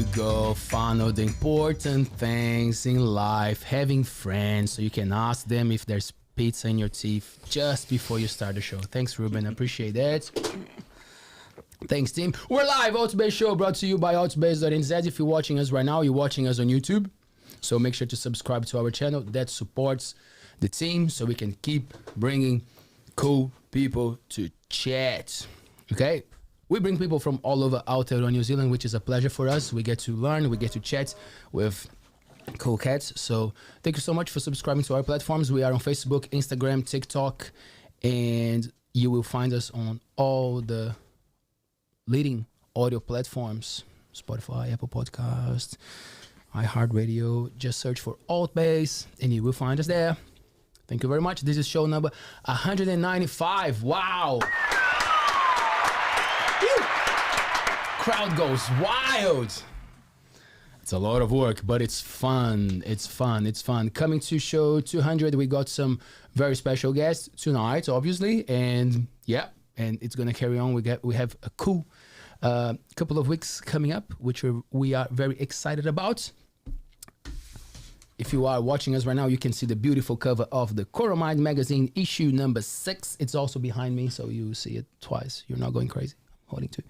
you go. Funnel the important things in life. Having friends so you can ask them if there's pizza in your teeth just before you start the show. Thanks, Reuben. Appreciate that. Thanks, team. We're live. ALTBAYS Show brought to you by ALTBAYS.nz. If you're watching us right now, you're watching us on YouTube. So make sure to subscribe to our channel. That supports the team so we can keep bringing cool people to chat. Okay? We bring people from all over Aotearoa, New Zealand, which is a pleasure for us. We get to learn, we get to chat with cool cats. So thank you so much for subscribing to our platforms. We are on Facebook, Instagram, TikTok, and you will find us on all the leading audio platforms, Spotify, Apple Podcasts, iHeartRadio. Just search for ALTBAYS and you will find us there. Thank you very much. This is show number 195. Wow. Crowd goes wild. It's a lot of work, but it's fun. It's fun. It's fun. Coming to show 200, we got some very special guests tonight, obviously, and yeah, and it's gonna carry on. We have a cool couple of weeks coming up, which we are very excited about. If you are watching us right now, you can see the beautiful cover of the Coromide magazine, issue number 6. It's also behind me, so you see it twice. You're not going crazy. Holding to.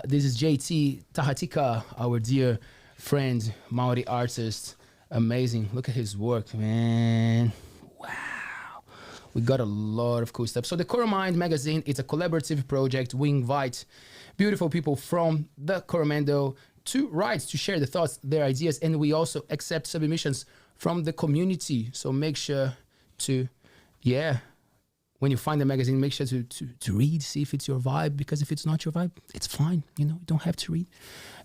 This is JT Tahatika, our dear friend, Māori artist. Amazing. Look at his work, man. Wow. We got a lot of cool stuff. So the Coromide magazine, it's a collaborative project. We invite beautiful people from the Coromando to write, to share the thoughts, their ideas, and we also accept submissions from the community. So make sure to, when you find the magazine, make sure to read, see if it's your vibe, because if it's not your vibe, it's fine. You know, you don't have to read.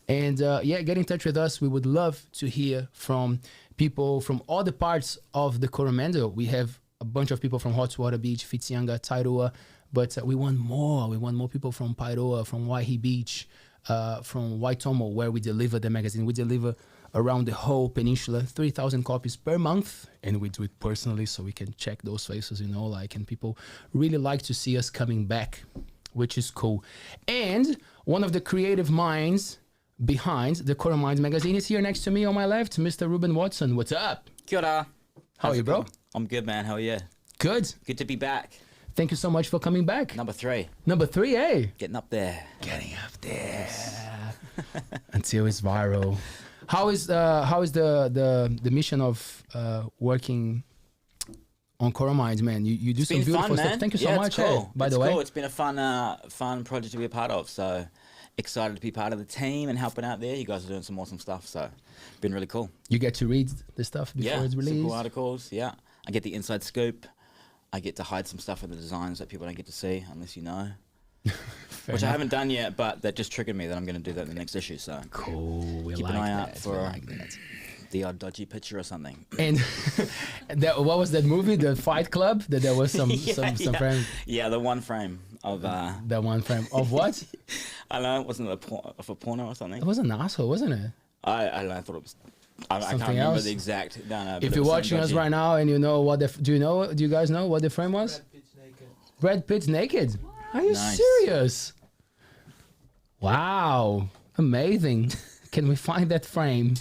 And get in touch with us. We would love to hear from people from all the parts of the Coromando. We have a bunch of people from Hot Water Beach, Whitianga, Tairua, but we want more. We want more people from Pairoa, from Waihi Beach, from Waitomo, where we deliver the magazine. We deliver around the whole peninsula, 3,000 copies per month, and we do it personally so we can check those faces, and people really like to see us coming back, which is cool. And one of the creative minds behind the Coromide magazine is here next to me on my left, Mr. Reuben Watson. What's up? Kia ora. How are you, bro? I'm good, man. How are you? Good. Good to be back. Thank you so much for coming back. Number 3. Number 3, eh? Getting up there. Getting up there. Until it's viral. How is the mission of working on Coromide, man? You do some beautiful stuff. Man. Thank you so much. Cool. By the way, cool. It's been a fun project to be a part of. So excited to be part of the team and helping out there. You guys are doing some awesome stuff. So been really cool. You get to read the stuff before it's released. Some cool articles. Yeah, I get the inside scoop. I get to hide some stuff with the designs that people don't get to see unless you know. Which I haven't done yet, but that just triggered me that I'm going to do that in the next issue. So cool. Keep an eye out for the odd dodgy picture or something. And what was that movie, The Fight Club? That there was some frame. Yeah, the one frame of that one frame of what? I don't know. Wasn't it of a porno or something? It was an asshole, wasn't it? I don't know. I thought it was. I can't remember the exact. No, if you're watching us right now and you know what do you guys know what the frame was? Brad Pitt's naked. Are you serious? Wow, amazing. Can we find that frame?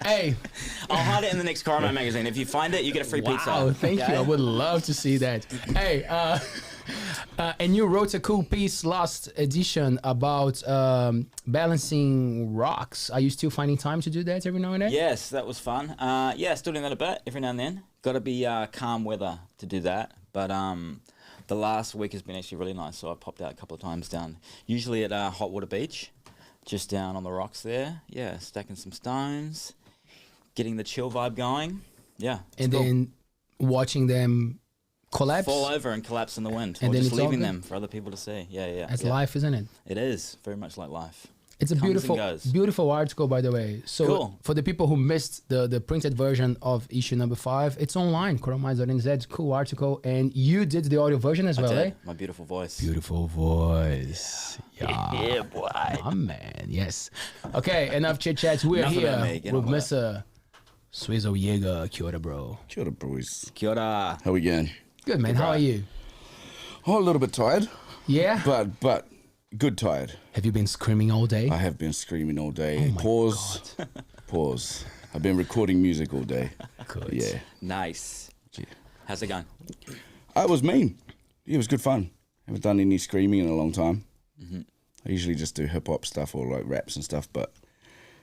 Hey, I'll hide it in the next Coromide magazine. If you find it, you get a free pizza. Wow, thank you. I would love to see that. Hey, and you wrote a cool piece last edition about balancing rocks. Are you still finding time to do that every now and then? Yes, that was fun. Still doing that a bit every now and then. Got to be calm weather to do that. But the last week has been actually really nice. So I popped out a couple of times down, usually at Hot Water Beach, just down on the rocks there. Yeah, stacking some stones, getting the chill vibe going. Yeah. And then watching them collapse, fall over and collapse in the wind, and or then just leaving them for other people to see. That's life, isn't it? It is very much like life. It's a beautiful article, by the way. So cool. For the people who missed the printed version of issue number 5, it's online. Coromide.nz, cool article, and you did the audio version as well, eh? My beautiful voice. Beautiful voice. Yeah, boy. Oh man, yes. Okay, enough chit chats. We're here with Mr. Swizl Jager. Kia ora, bro. Kia ora, boys. Kia ora. How we going? Good, man. How are you? Oh, a little bit tired. Yeah? But Good tired. Have you been screaming all day? I have been screaming all day. Oh my Pause. Pause. I've been recording music all day. Good. Yeah. Nice. Yeah. How's it going? It was mean. It was good fun. Haven't done any screaming in a long time. Mm-hmm. I usually just do hip hop stuff or like raps and stuff, but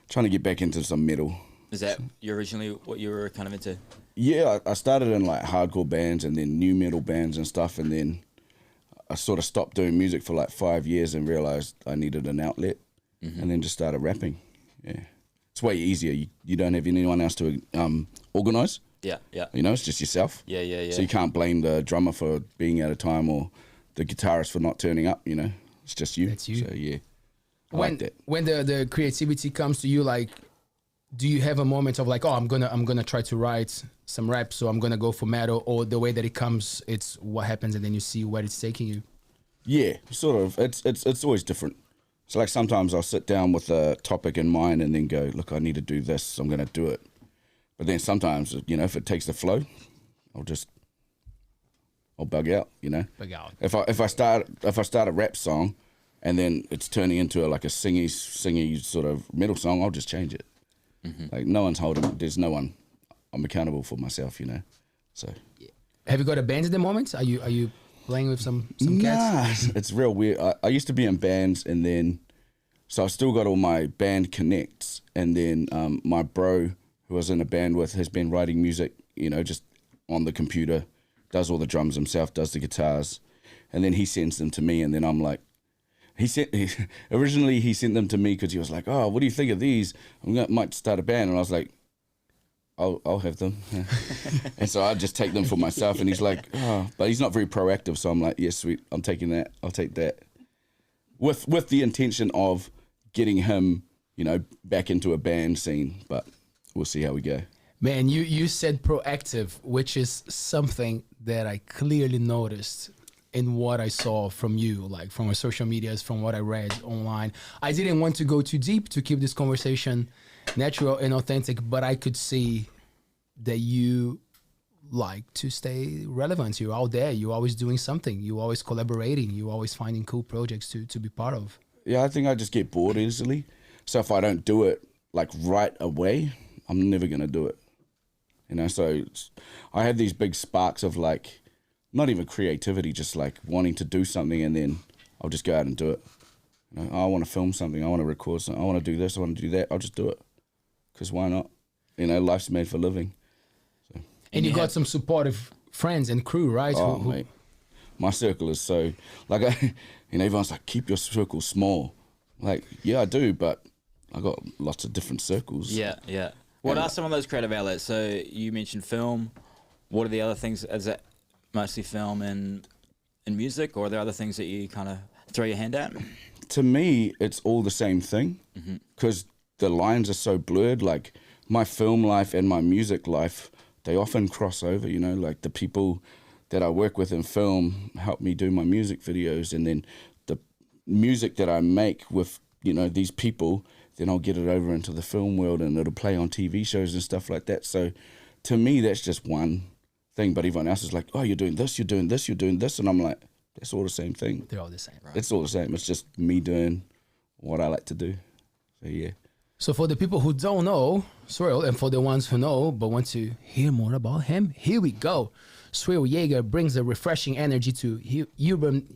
trying to get back into some metal. Is that originally what you were kind of into? Yeah, I started in like hardcore bands and then new metal bands and stuff, and then I sort of stopped doing music for like 5 years and realized I needed an outlet, and then just started rapping. Yeah, it's way easier. You don't have anyone else to organize. Yeah, yeah. You know, it's just yourself. Yeah, yeah, yeah. So you can't blame the drummer for being out of time or the guitarist for not turning up. You know, it's just you. That's you. So yeah, I when like that. when the creativity comes to you, like, do you have a moment of like, oh, I'm gonna try to write some rap, so I'm gonna go for metal, or the way that it comes, it's what happens, and then you see where it's taking you? Yeah, sort of. It's always different. So like sometimes I'll sit down with a topic in mind and then go, look, I need to do this, so I'm gonna do it. But then sometimes, you know, if it takes the flow, I'll bug out, you know. Bug out. If I start a rap song, and then it's turning into like a singy sort of metal song, I'll just change it. Like no one's holding. There's no one. I'm accountable for myself, you know. So. Have you got a band at the moment? Are you playing with some cats? Nah, it's real weird. I used to be in bands, and then so I still got all my band connects, and then my bro who I was in a band with has been writing music, you know, just on the computer, does all the drums himself, does the guitars, and then he sends them to me, and then I'm like, originally he sent them to me because he was like, oh, what do you think of these? Might start a band, and I was like, I'll have them. And so I just take them for myself, and he's like, oh, but he's not very proactive, so I'm like, yes, sweet, I'm taking that, I'll take that. With the intention of getting him, you know, back into a band scene, but we'll see how we go. Man, you said proactive, which is something that I clearly noticed in what I saw from you, like from my social medias, from what I read online. I didn't want to go too deep to keep this conversation natural and authentic, but I could see that you like to stay relevant. You're out there, you're always doing something, you're always collaborating, you're always finding cool projects to be part of. Yeah, I think I just get bored easily. So if I don't do it like right away, I'm never going to do it. You know, so I have these big sparks of like, not even creativity, just like wanting to do something, and then I'll just go out and do it. You know, I want to film something, I want to record something, I want to do this, I want to do that, I'll just do it. Because why not? You know, life's made for living. So. And you got some supportive friends and crew, right? Oh, mate. My circle is so, like, you know, everyone's like, keep your circle small. Like, yeah, I do, but I got lots of different circles. Yeah, yeah. What are some of those creative outlets? So you mentioned film. What are the other things? Is it mostly film and music, or are there other things that you kind of throw your hand at? To me, it's all the same thing, because the lines are so blurred. Like my film life and my music life, they often cross over, you know, like the people that I work with in film help me do my music videos, and then the music that I make with, you know, these people, then I'll get it over into the film world and it'll play on TV shows and stuff like that. So to me, that's just one thing, but everyone else is like, oh, you're doing this, you're doing this, you're doing this, and I'm like, that's all the same thing. They're all the same, right? It's all the same. It's just me doing what I like to do. So yeah. So for the people who don't know Swizl, and for the ones who know but want to hear more about him, here we go. Swizl Jager brings a refreshing energy to urban,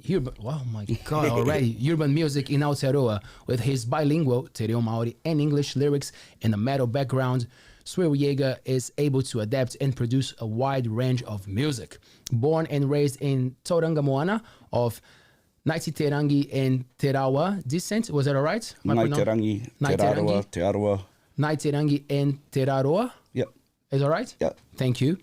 oh my God, already, urban music in Aotearoa with his bilingual, Reo Māori and English lyrics and a metal background. Swizl Jager is able to adapt and produce a wide range of music. Born and raised in Tauranga Moana of Ngaiterangi and Te Rarawa descent, was that all right? Ngaiterangi, Te Rarawa, Te Rarawa. Ngaiterangi and Te Rarawa? Yep. Is all right? Yep. Thank you.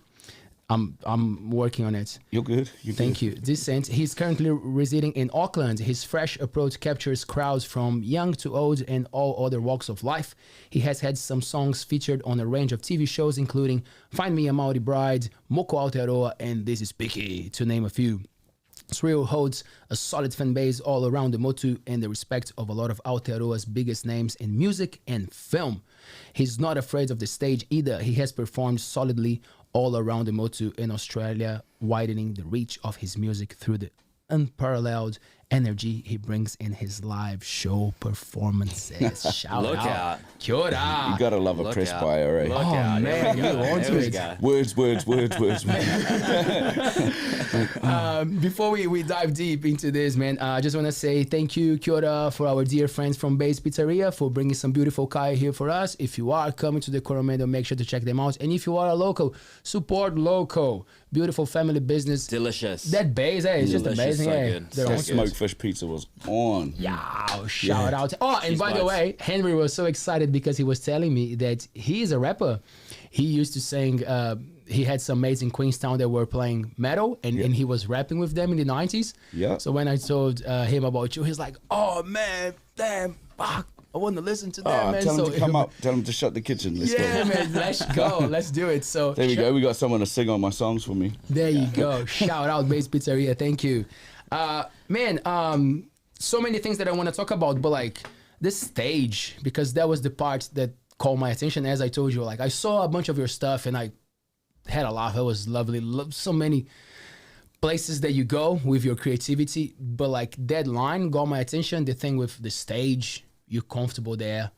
I'm working on it. You're good. Thank you. Descent. He's currently residing in Auckland. His fresh approach captures crowds from young to old and all other walks of life. He has had some songs featured on a range of TV shows, including Find Me a Māori Bride, Moko Aotearoa, and This Is Picky, to name a few. Swizl holds a solid fan base all around the Motu and the respect of a lot of Aotearoa's biggest names in music and film. He's not afraid of the stage either. He has performed solidly all around the Motu in Australia, widening the reach of his music through the unparalleled energy he brings in his live show performances. Shout Look out. Kia ora. You gotta love a Look press out. bio, right? Look Oh, out. man, Here we you go. want Here to we it. go. Words. Before we dive deep into this, man, I just want to say thank you, kia ora, for our dear friends from Base Pizzeria for bringing some beautiful kaya here for us. If you are coming to the Coromando, make sure to check them out. And if you are a local, support local. Beautiful family business. Delicious. That base, it's just Delicious, amazing. so eh? good. They're So on- That smoked fish pizza was on. Yeah, shout out. Oh, and Cheese by the bites. way, Henry was so excited because he was telling me that he is a rapper. He used to sing, he had some mates in Queenstown that were playing metal and he was rapping with them in the 90s. Yeah. So when I told him about you, he's like, oh man, damn, fuck, I want to listen to that, man. Tell him So to come up. Tell him to shut the kitchen. Let's Yeah, go. man, let's go. Let's do it. So There we go. We got someone to sing on my songs for me. there you go. Shout out Base Pizzeria. Thank you. Man, so many things that I want to talk about, but like this stage, because that was the part that caught my attention. As I told you, like I saw a bunch of your stuff and I had a laugh. It was lovely. So many places that you go with your creativity, but like that line got my attention. The thing with the stage, you're comfortable there.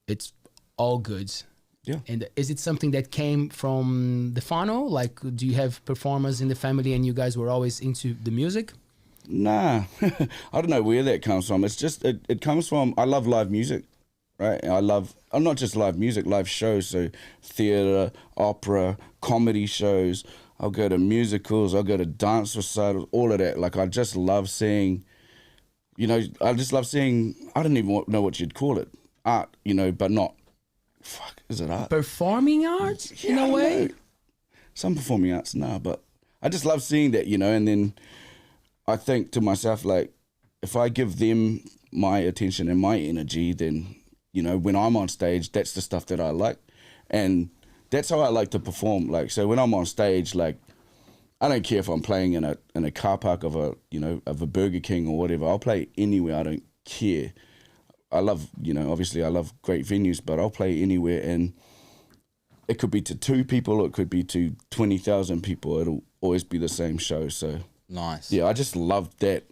It's all good. Yeah. And is it something that came from the funnel? Like, do you have performers in the family and you guys were always into the music? Nah, I don't know where that comes from. It's just, it comes from, I love live music, right? I'm not just live music, live shows. So theatre, opera, comedy shows. I'll go to musicals, I'll go to dance recitals, all of that. Like, I just love seeing, I just love seeing, I don't even know what you'd call it. Art, but not, is it art? Performing arts in I a don't way? know. Some performing arts, but I just love seeing that, and then I think to myself, like, if I give them my attention and my energy, then, when I'm on stage, that's the stuff that I like. And that's how I like to perform. Like, so when I'm on stage, like, I don't care if I'm playing in a car park of a Burger King or whatever. I'll play anywhere. I don't care. I love, obviously I love great venues, but I'll play anywhere, and it could be to 2 people or it could be to 20,000 people. It'll always be the same show. So Nice. yeah, I just love that.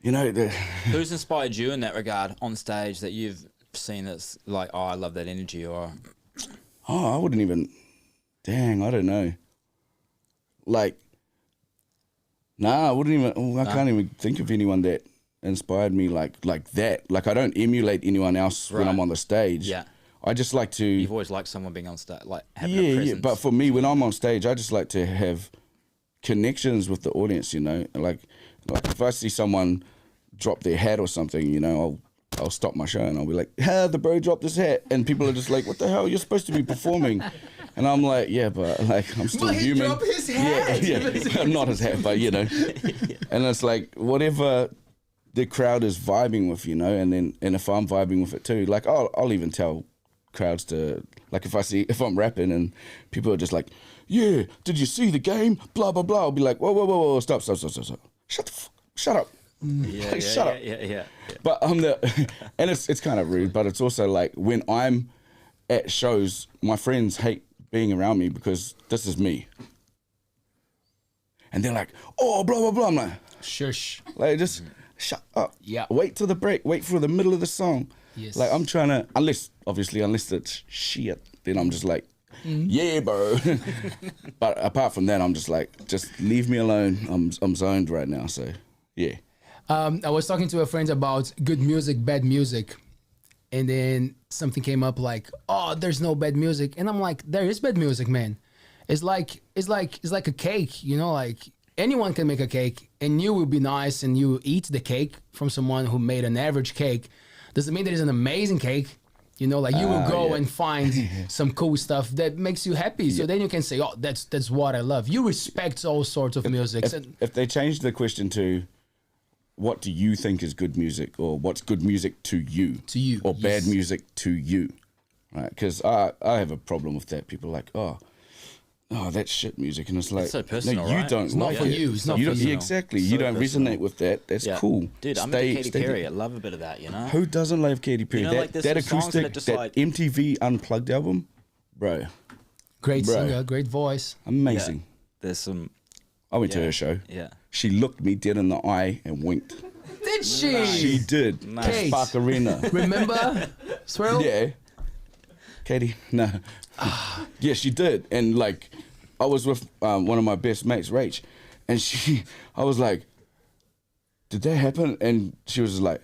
Who's inspired you in that regard on stage that you've seen that's like, oh, I love that energy, or I wouldn't even, I don't know. Like, I wouldn't even, I can't even think of anyone that inspired me like that. Like, I don't emulate anyone else when I'm on the stage. Yeah. I just like to. you've always liked someone being on stage, like having a presence. Yeah. But for me, when I'm on stage, I just like to have connections with the audience. Like if I see someone drop their hat or something, I'll stop my show and I'll be like, "Hey, the bro dropped his hat," and people are just like, "What the hell? You're supposed to be performing." And I'm like, "Yeah, but like I'm still But he human." dropped his hat. Yeah. Not his hat, but And it's like whatever the crowd is vibing with, and if I'm vibing with it too, like I'll even tell crowds to, like, if I'm rapping and people are just like, "Yeah, did you see the game? Blah blah blah." I'll be like, whoa, stop. Shut up. Yeah, Like, shut up. Yeah. But and it's kind of rude, but it's also like when I'm at shows, my friends hate being around me because this is me. And they're like, "Oh, blah, blah, blah." I'm like, Shush. like, just shut up. Yeah. Wait till the break. Wait for the middle of the song. Yes. Like, I'm trying to, unless it's shit, then I'm just like, yeah, bro. But apart from that, I'm just like, just leave me alone. I'm zoned right now. So, yeah. I was talking to a friend about good music, bad music. And then something came up like, "Oh, there's no bad music." And I'm like, there is bad music, man. It's like a cake, like anyone can make a cake and you will be nice and you eat the cake from someone who made an average cake. Doesn't mean that it's an amazing cake. Like you will go and find some cool stuff that makes you happy. So then you can say, "Oh, that's what I love." You respect all sorts of music. If they change the question to, what do you think is good music, or what's good music to you? To you, or yes. bad music to you, right? Because I have a problem with that. People are like, oh, that's shit music, and it's like, so personal, no, you right? don't It's like not for it. you, it's not You for don't- you. Exactly. So You don't personal. resonate with that. That's Yeah. cool. Dude, I'm Stay- into Katy stay Perry. there. I love a bit of that, Who doesn't love Katy Perry? like there's that some songs that acoustic, just that like- MTV Unplugged album, bro, Great Bro. singer, great voice. amazing. There's some I went to her show. Yeah. She looked me dead in the eye and winked. Did she? She did. Nice. Kate. Spark Arena. Remember? Swirl? Yeah. Katie, no. Yeah, she did. And like, I was with one of my best mates, Rach, and I was like, did that happen? And she was like,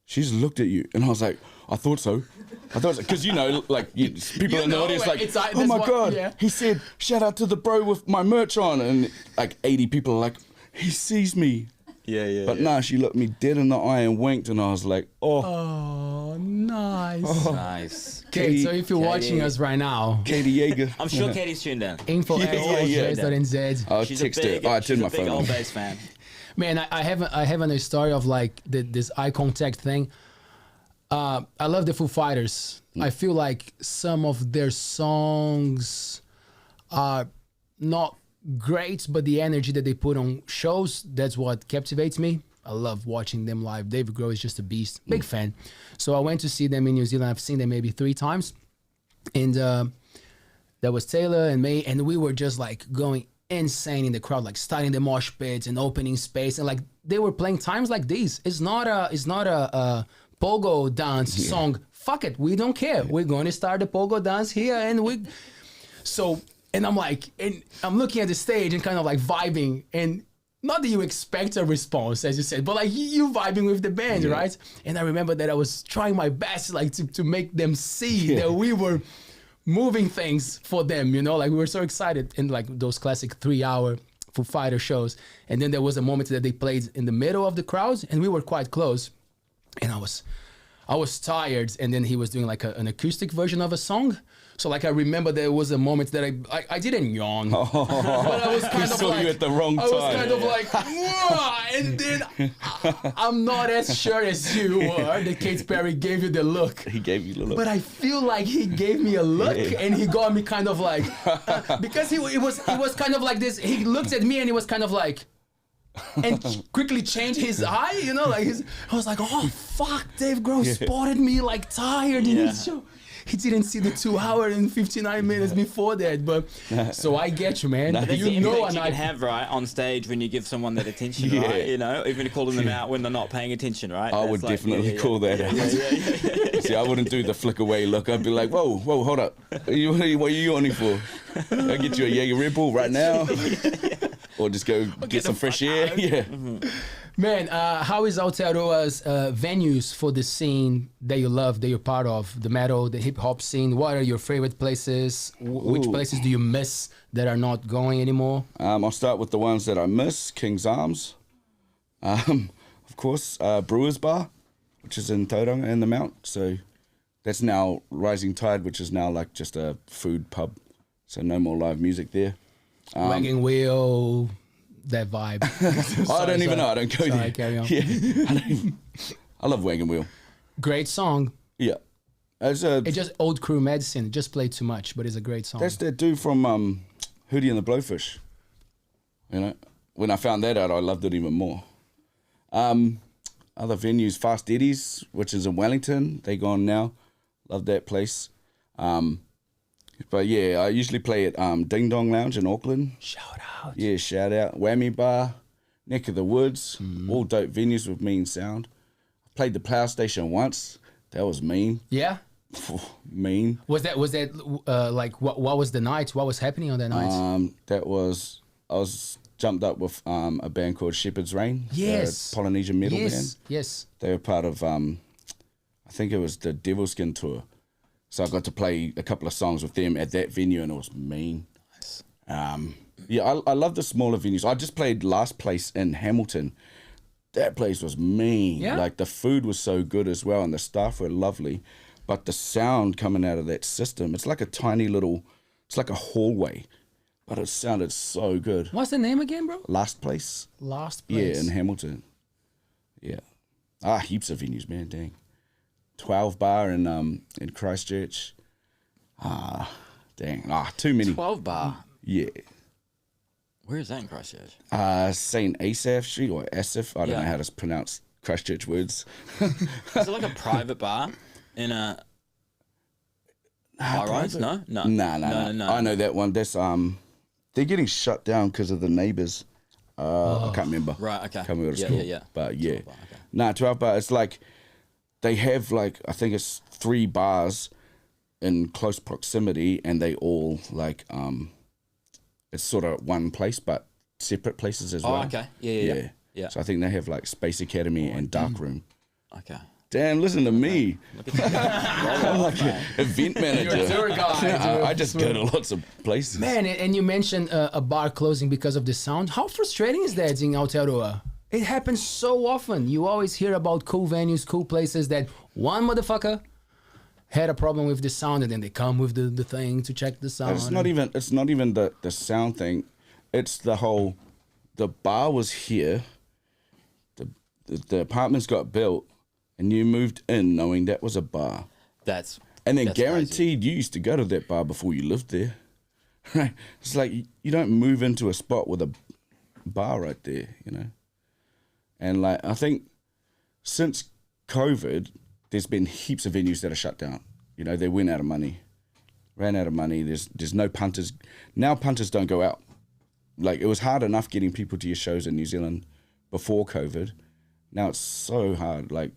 she just looked at you. And I was like, I thought so. Because, you know, like, people in the audience like, oh my God, yeah. he said, shout out to the bro with my merch on. And like 80 people are like, he sees me. Yeah. But nah, she looked me dead in the eye and winked. And I was like, Oh, nice. Nice. Okay, so if you're watching us right now, Katie Jager. I'm sure Katie's tuned in. info at ALTBAYS.NZ. I'll She's text a big, her. I turned my she's a big phone on. ALTBAYS fan. Man, I haven't a story of like this eye contact thing. I love the Foo Fighters. I feel like some of their songs are not great, but the energy that they put on shows, that's what captivates me. I love watching them live. Dave Grohl is just a beast. Big fan. So I went to see them in New Zealand. I've seen them maybe 3 times. And there was Taylor and me, and we were just like going insane in the crowd, like starting the mosh pits and opening space. And like they were playing times like these. It's not a pogo dance song. Fuck it. We don't care. We're going to start the pogo dance here. And I'm like, and I'm looking at the stage and kind of like vibing, and not that you expect a response, as you said, but like you vibing with the band, right? And I remember that I was trying my best, like to make them see that we were moving things for them, you know, like we were so excited in like those classic 3-hour Foo Fighter shows. And then there was a moment that they played in the middle of the crowd, and we were quite close, and I was tired, and then he was doing like an acoustic version of a song. So like I remember there was a moment that I didn't yawn, but I was kind of saw like, you at the wrong I was time. kind of like, "Whoa," and then I'm not as sure as you were that Katy Perry gave you the look. He gave you the look. But I feel like he gave me a look, and he got me kind of like, because he was kind of like this. He looked at me and he was kind of like, and quickly changed his eye, you know, like I was like, oh fuck, Dave Grohl spotted me like tired in his show. He didn't see the 2 hour and 59 minutes before that, but so I get you, man. That's the You know, impact you can have, right, on stage when you give someone that attention, right? You know, even calling them out when they're not paying attention, right? I That's would like, definitely call that out. See, I wouldn't do the flick away look. I'd be like, whoa, hold up. What are you yawning for? I'll get you a Jaeger Red Bull right now. Or just go get some fresh air. Yeah. Man, how is Aotearoa's venues for the scene that you love, that you're part of, the metal, the hip hop scene? What are your favorite places? Which places do you miss that are not going anymore? I'll start with the ones that I miss. King's Arms. Of course, Brewers Bar, which is in Tauranga and the Mount. So that's now Rising Tide, which is now like just a food pub. So no more live music there. Wagon Wheel, that vibe. I don't even know. I don't go there. Carry on. Yeah. I love Wagon Wheel. Great song. Yeah. It's just Old Crew Medicine. Just played too much, but it's a great song. That's that dude from Hootie and the Blowfish. You know, when I found that out, I loved it even more. Other venues, Fast Eddie's, which is in Wellington. They gone now. Love that place. But yeah, I usually play at Ding Dong Lounge in Auckland. Shout out. Yeah, shout out. Whammy Bar, Neck of the Woods, all dope venues with mean sound. I played the Power Station once. That was mean. Yeah? Mean. Was that like, what was the night? What was happening on that night? I was jumped up with a band called Shepherd's Rain. Yes. A Polynesian metal band. Yes. They were part of, I think it was the Devilskin tour. So I got to play a couple of songs with them at that venue, and it was mean. Nice. Yeah, I love the smaller venues. I just played last place in Hamilton. That place was mean. Yeah? Like the food was so good as well, and the staff were lovely. But the sound coming out of that system, it's like a tiny little, it's like a hallway. But it sounded so good. What's the name again, bro? Last place. Last Place. Yeah, in Hamilton. Yeah. Heaps of venues, man, dang. 12 Bar in Christchurch. Dang. Too many. 12 Bar. Yeah. Where is that in Christchurch? St. Asaph Street or Asaph. I don't know how to pronounce Christchurch words. Is it like a private bar in a high rise? No. Nah. I know that one. That's they're getting shut down because of the neighbours. I can't remember. Right, okay. Can't remember what it's called. Yeah. But yeah. 12 bar, okay. Nah, 12 bar, it's like, they have like, I think it's 3 bars in close proximity, and they all like, it's sort of one place, but separate places as well. Oh, okay. Yeah. So I think they have like Space Academy and Dark Room. Okay. Damn, listen to me. Look at that. I'm like an event manager. You're a tour guide. I just go to lots of places. Man, and you mentioned a bar closing because of the sound. How frustrating is that in Aotearoa? It happens so often. You always hear about cool venues, cool places that one motherfucker had a problem with the sound, and then they come with the thing to check the sound. It's not even the sound thing. It's the whole, the bar was here, the apartments got built, and you moved in knowing that was a bar. And then that's guaranteed crazy. you used to go to that bar before you lived there. Right? It's like you don't move into a spot with a bar right there, you know? And like, I think since COVID, there's been heaps of venues that are shut down. You know, they ran out of money. There's no punters. Now punters don't go out. Like, it was hard enough getting people to your shows in New Zealand before COVID. Now it's so hard. Like,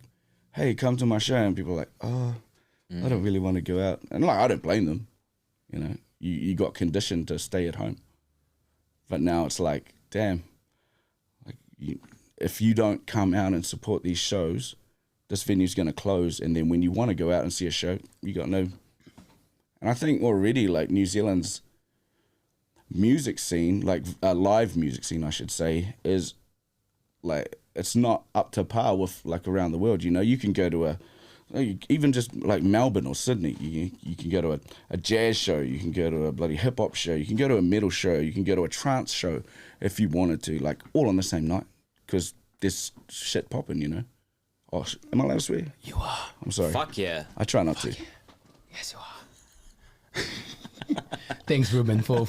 hey, come to my show. And people are like, oh, I don't really want to go out. And like, I don't blame them. You know, you got conditioned to stay at home. But now it's like, damn, like if you don't come out and support these shows, this venue's going to close. And then when you want to go out and see a show, you got no. And I think already like New Zealand's music scene, like a live music scene, I should say, is like, it's not up to par with like around the world. You know, you can go to even just like Melbourne or Sydney, you can go to a jazz show, you can go to a bloody hip hop show, you can go to a metal show, you can go to a trance show if you wanted to, like all on the same night, because there's shit popping, you know. Oh, am I allowed to swear? You are. I'm sorry. Fuck yeah. I try not to. Yes, you are. Thanks, Reuben, for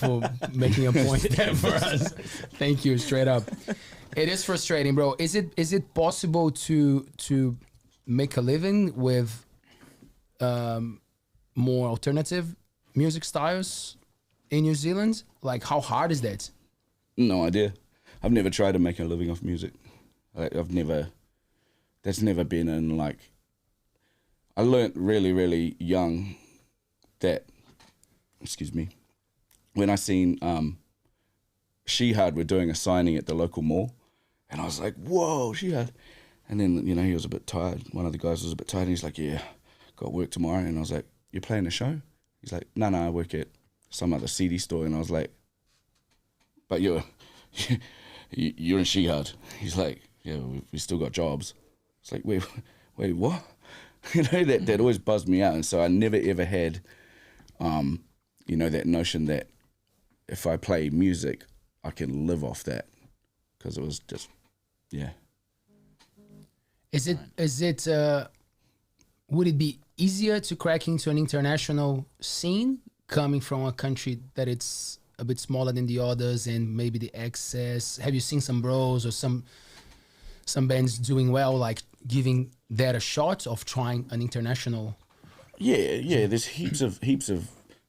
making a point there for us. Thank you, straight up. It is frustrating, bro. Is it possible to make a living with more alternative music styles in New Zealand? Like, how hard is that? No idea. I've never tried to make a living off music. Like, that's never been in like. I learnt really, really young that, excuse me, when I seen Shehad were doing a signing at the local mall, and I was like, whoa, Shehad. And then, you know, he was a bit tired. One of the guys was a bit tired, and he's like, yeah, got work tomorrow. And I was like, you're playing a show? He's like, no, I work at some other CD store. And I was like, but you're in Shehad. He's like, yeah, we still got jobs. It's like, wait, what? You know, that always buzzed me out. And so I never ever had, you know, that notion that if I play music, I can live off that. Because it was just, yeah. Is it would it be easier to crack into an international scene coming from a country that it's a bit smaller than the others, and maybe the access? Have you seen some bros or some bands doing well, like giving that a shot of trying an international? Yeah. There's heaps of,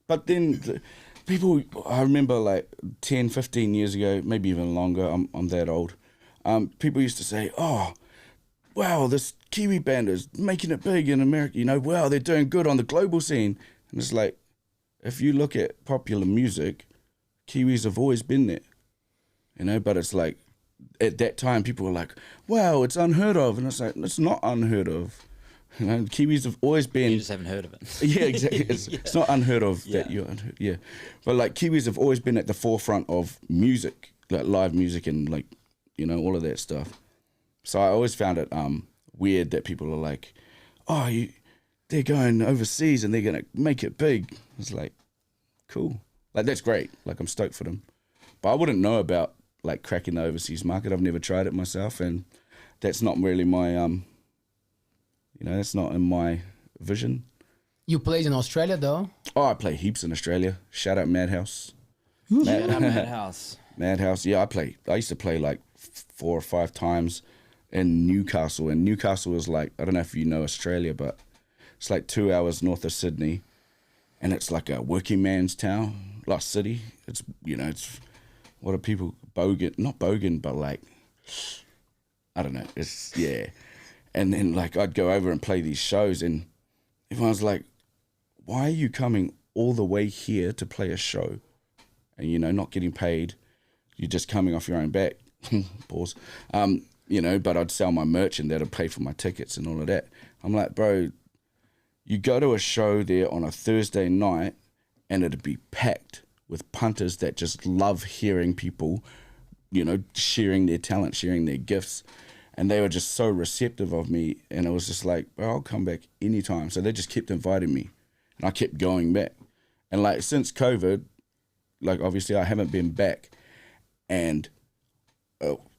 but then people, I remember like 10, 15 years ago, maybe even longer, I'm that old, people used to say, oh, wow, this Kiwi band is making it big in America, you know, wow, they're doing good on the global scene. And it's like, if you look at popular music, Kiwis have always been there, you know, but it's like, at that time, people were like, wow, it's unheard of. And it's like, it's not unheard of. You know, Kiwis have always been... You just haven't heard of it. Yeah, exactly. It's not unheard of that you're unheard. Yeah. But like Kiwis have always been at the forefront of music, like live music and like, you know, all of that stuff. So I always found it weird that people are like, oh, they're going overseas and they're going to make it big. It's like, cool. Like, that's great. Like, I'm stoked for them. But I wouldn't know about like cracking the overseas market. I've never tried it myself, and that's not really my, you know, that's not in my vision. You played in Australia though? Oh, I play heaps in Australia. Shout out Madhouse. Madhouse. Madhouse. Yeah, I used to play like 4 or 5 times in Newcastle, and Newcastle is like, I don't know if you know Australia, but it's like 2 hours north of Sydney, and it's like a working man's town, like city. It's, you know, what are people bogan? Not bogan, but like I don't know. It's yeah. And then like I'd go over and play these shows, and everyone's like, "Why are you coming all the way here to play a show, and you know not getting paid? You're just coming off your own back." Pause. You know, but I'd sell my merch and that'd pay for my tickets and all of that. I'm like, bro, you go to a show there on a Thursday night and it'd be packed with punters that just love hearing people, you know, sharing their talent, sharing their gifts. And they were just so receptive of me. And it was just like, bro, I'll come back anytime. So they just kept inviting me and I kept going back. And like since COVID, like obviously I haven't been back, and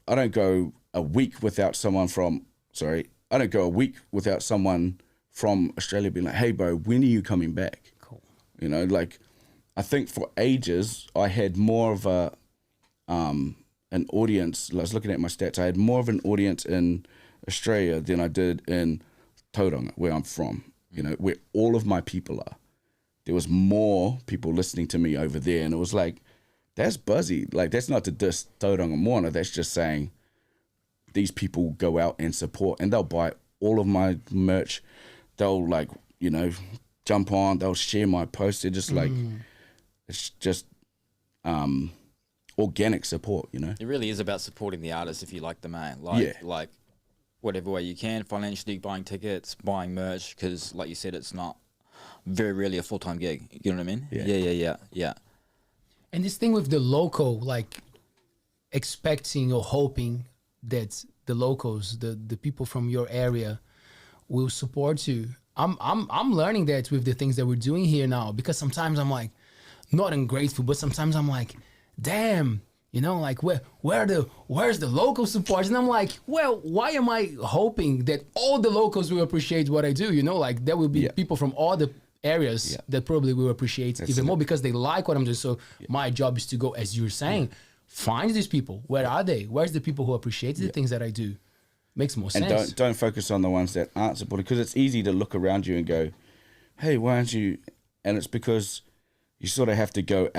I don't go a week without someone from Australia being like, hey bro, when are you coming back? Cool. You know, like I think for ages I had more of a an audience. I was looking at my stats, I had more of an audience in Australia than I did in Tauranga, where I'm from, you know, where all of my people are. There was more people listening to me over there, and it was like, that's buzzy. Like, that's not to diss Tauranga Moana, that's just saying these people go out and support, and they'll buy all of my merch. They'll, like, you know, jump on, they'll share my posts. They're just like, it's just organic support, you know? It really is about supporting the artists if you like them, eh? Like, like whatever way you can, financially, buying tickets, buying merch, because, like you said, it's not very rarely a full-time gig. You know what I mean? Yeah. And this thing with the local, like expecting or hoping that the locals, the people from your area will support you. I'm learning that with the things that we're doing here now, because sometimes I'm like, not ungrateful, but sometimes I'm like, damn, you know, like where's the local support? And I'm like, well, why am I hoping that all the locals will appreciate what I do? You know, like there will be people from all the areas that probably will appreciate even more because they like what I'm doing. So my job is to go, as you're saying, find these people. Where are they? Where's the people who appreciate the things that I do? Makes more sense. And don't focus on the ones that aren't supported, because it's easy to look around you and go, hey, why aren't you? And it's because you sort of have to go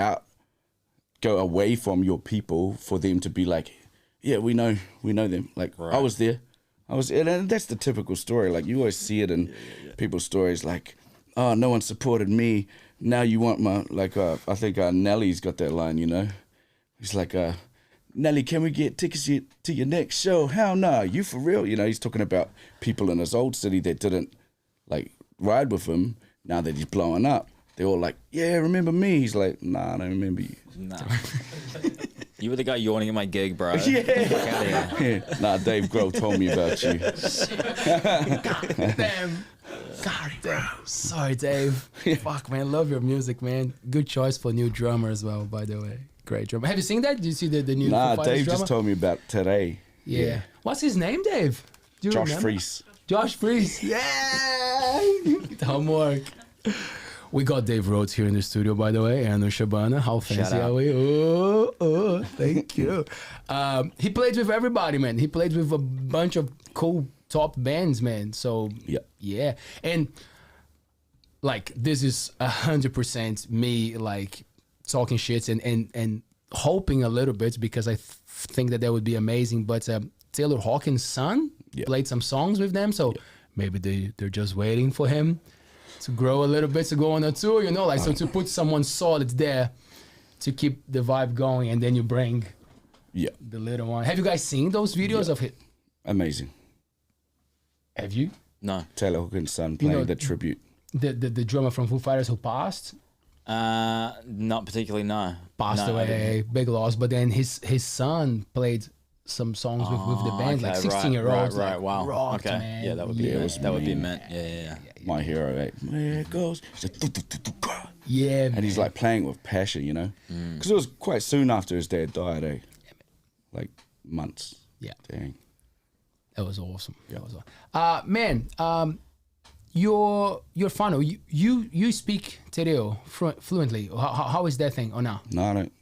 away from your people for them to be like, yeah, we know them. Like, I was there. And that's the typical story. Like, you always see it in people's stories, like, oh, no one supported me. Now you want my, like, I think Nelly's got that line, you know? He's like, Nelly, can we get tickets to your next show? Hell no, you for real? You know, he's talking about people in his old city that didn't, like, ride with him. Now that he's blowing up, they're all like, yeah, remember me? He's like, nah, I don't remember you. Nah. You were the guy yawning at my gig, bro. Yeah. Nah, Dave Grohl told me about you. God damn. Sorry, Dave. Fuck, man. Love your music, man. Good choice for new drummer as well, by the way. Great drummer. Have you seen that? Did you see the new Nah, Dave drummer? just told me about today. Yeah. What's his name, Dave? Do you Josh remember? Freese. Josh Freese. Yeah. Homework. We got Dave Rhodes here in the studio, by the way, and Shabana. How fancy are we? Oh, thank you. He played with everybody, man. He played with a bunch of cool top bands, man. So yeah. And like, this is 100% me, like, talking shit and hoping a little bit, because I think that would be amazing. But Taylor Hawkins' son played some songs with them, so maybe they're just waiting for him to grow a little bit, to go on a tour, you know, like, so to put someone solid there to keep the vibe going, and then you bring the little one. Have you guys seen those videos of it? Amazing. Have you? No. Taylor Hawkins' son playing the tribute. The drummer from Foo Fighters who passed? Not particularly, no. Passed away, big loss. But then his son played some songs with the band, like 16-year-olds. Right, wow. Rocked, man. Yeah, that would be that would be meant. Yeah. My hero, right? There it goes. Yeah, and he's like playing with passion, you know? Because it was quite soon after his dad died, eh? Like months. Yeah. Dang. That was awesome. Yeah. That was awesome. Man, your whānau, you speak te reo fluently. How is that thing? Or no? No, I don't.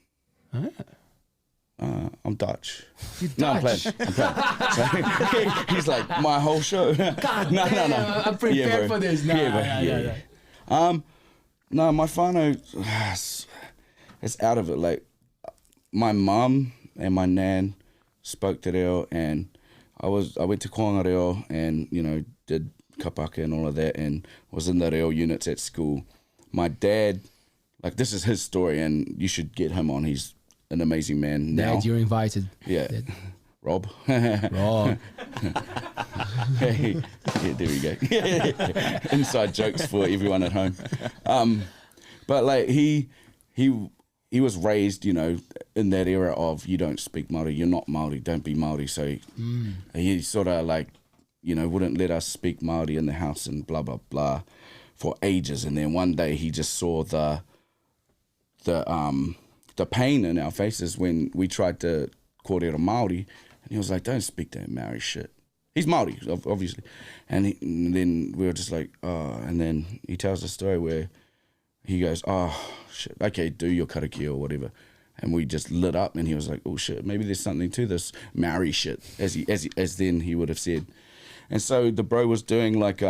I'm Dutch. You're No, I'm Dutch? playing. He's like, my whole show. God No. I'm prepared for this. No. No, my whānau, it's out of it. Like, my mum and my nan spoke te reo, and I went to Koanga Reo and, you know, did kapaka and all of that, and was in the reo units at school. My dad, like, this is his story, and you should get him on. He's an amazing man now. Dad, you're invited. Yeah. Dad. Rob. Rob. Hey. Yeah, there we go. Inside jokes for everyone at home. But like he was raised, you know, in that era of you don't speak Māori, you're not Māori, don't be Māori. So he sort of like, you know, wouldn't let us speak Māori in the house and blah, blah, blah for ages. And then one day he just saw the pain in our faces when we tried to kōrero Māori, and he was like, don't speak that Maori shit. He's Māori, obviously. And then we were just like, oh, and then he tells the story where he goes, oh, shit, okay, do your karakia or whatever. And we just lit up, and he was like, oh, shit, maybe there's something to this Maori shit, as then he would have said. And so the bro was doing like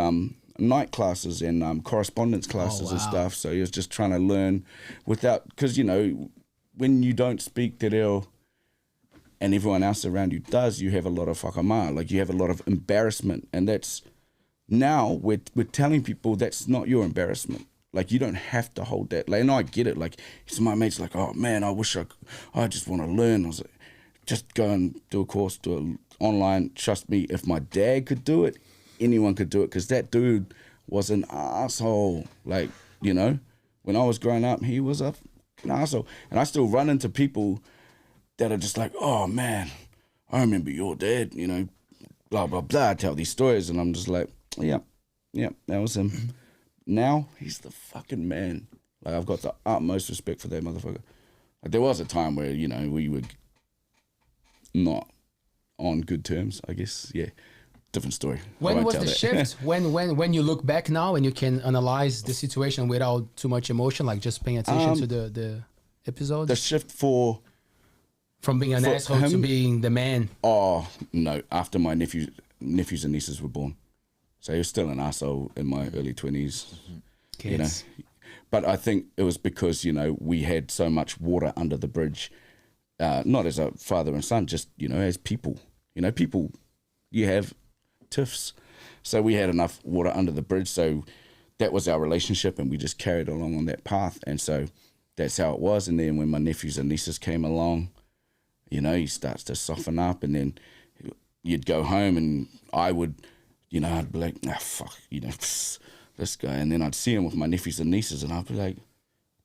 night classes and correspondence classes and stuff. So he was just trying to learn without, because, you know, when you don't speak te reo and everyone else around you does, you have a lot of whakamā, like you have a lot of embarrassment. And that's, now we're telling people that's not your embarrassment. Like, you don't have to hold that. Like, and I get it. Like, some of my mates like, oh man, I just want to learn. I was like, just go and do a course, do it online. Trust me, if my dad could do it, anyone could do it, because that dude was an asshole. Like, you know, when I was growing up, he was an asshole. And I still run into people that are just like, oh man, I remember your dad, you know, blah, blah, blah. I tell these stories, and I'm just like, yeah, that was him. Now, he's the fucking man. Like, I've got the utmost respect for that motherfucker. Like, there was a time where, you know, we were not on good terms, I guess. Yeah, different story. When was the shift? when you look back now and you can analyze the situation without too much emotion, like just paying attention to the episodes? The shift from being an asshole to being the man. Oh, no, after my nephews and nieces were born. So he was still an asshole in my early 20s. Kids. You know. But I think it was because, you know, we had so much water under the bridge, not as a father and son, just, you know, as people. You know, people, you have tiffs. So we had enough water under the bridge, so that was our relationship, and we just carried along on that path. And so that's how it was. And then when my nephews and nieces came along, you know, he starts to soften up, and then you'd go home and I would, you know, I'd be like, ah, fuck, you know, this guy. And then I'd see him with my nephews and nieces, and I'd be like,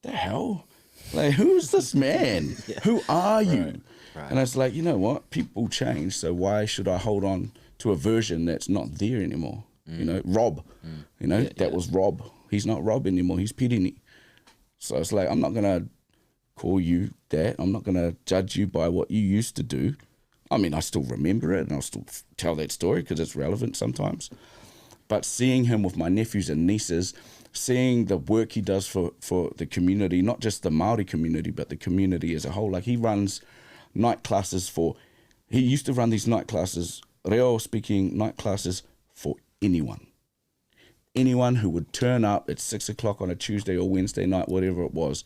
the hell? Like, who's this man? Who are you? Right. And it's like, you know what? People change, so why should I hold on to a version that's not there anymore? You know, Rob, you know, that was Rob. He's not Rob anymore. He's Pirini. So it's like, I'm not going to call you that. I'm not going to judge you by what you used to do. I mean, I still remember it, and I'll still tell that story because it's relevant sometimes. But seeing him with my nephews and nieces, seeing the work he does for the community, not just the Māori community, but the community as a whole. Like, he runs night classes he used to run these night classes, Reo speaking night classes for anyone. Anyone who would turn up at 6 o'clock on a Tuesday or Wednesday night, whatever it was,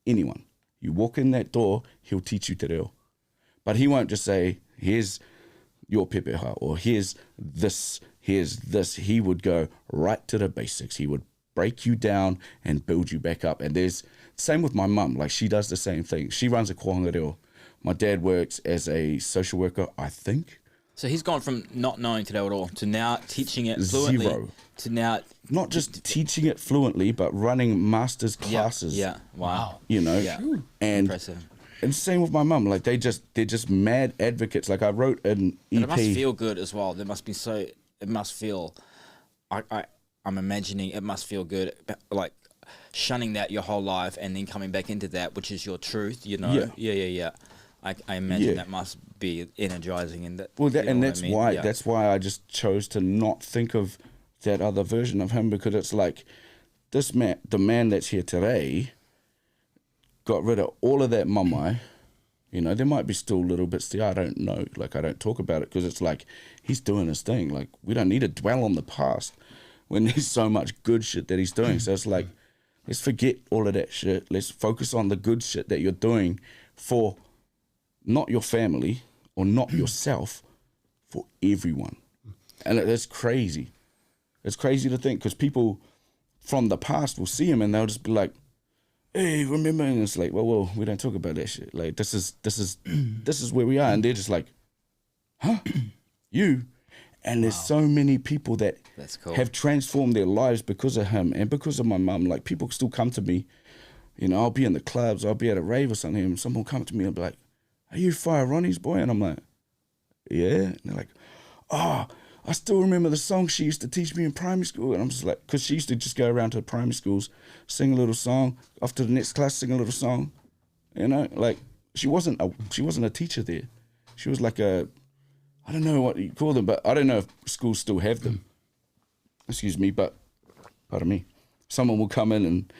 anyone. You walk in that door, he'll teach you te reo. But he won't just say, here's your pepeha, or here's this. He would go right to the basics. He would break you down and build you back up. And there's, same with my mum, like, she does the same thing. She runs a kohanga reo. My dad works as a social worker, I think. So he's gone from not knowing te reo at all to now teaching it fluently. Zero. To now... Not just teaching it fluently, but running master's classes. Yeah. Wow. You know? Yeah. And impressive. And same with my mum. Like, they're just mad advocates. Like, I wrote an EP. But it must feel good as well. There must be it must feel, I'm imagining it must feel good, like shunning that your whole life and then coming back into that, which is your truth, you know? Yeah. I imagine that must be energizing. And that, well, that's why. Yeah. That's why I just chose to not think of that other version of him, because it's like, this man, the man that's here today, got rid of all of that mamai. You know, there might be still little bits there, I don't know. Like, I don't talk about it because it's like, he's doing his thing. Like, we don't need to dwell on the past when there's so much good shit that he's doing. So it's like, let's forget all of that shit. Let's focus on the good shit that you're doing for not your family or not yourself, for everyone. And it's crazy. It's crazy to think, because people from the past will see him and they'll just be like, hey, remember? And it's like, well, we don't talk about that shit. Like, this is where we are. And they're just like, huh? You? And there's so many people that That's cool. have transformed their lives because of him and because of my mum. Like, people still come to me, you know, I'll be in the clubs, I'll be at a rave or something, and someone will come to me and be like, are you Fire Ronnie's boy? And I'm like, yeah. And they're like, oh, I still remember the song she used to teach me in primary school. And I'm just like, because she used to just go around to primary schools, sing a little song, off to the next class, sing a little song. You know, like, she wasn't a teacher there. She was like a, I don't know what you call them, but I don't know if schools still have them. Excuse me, but, pardon me. Someone will come in and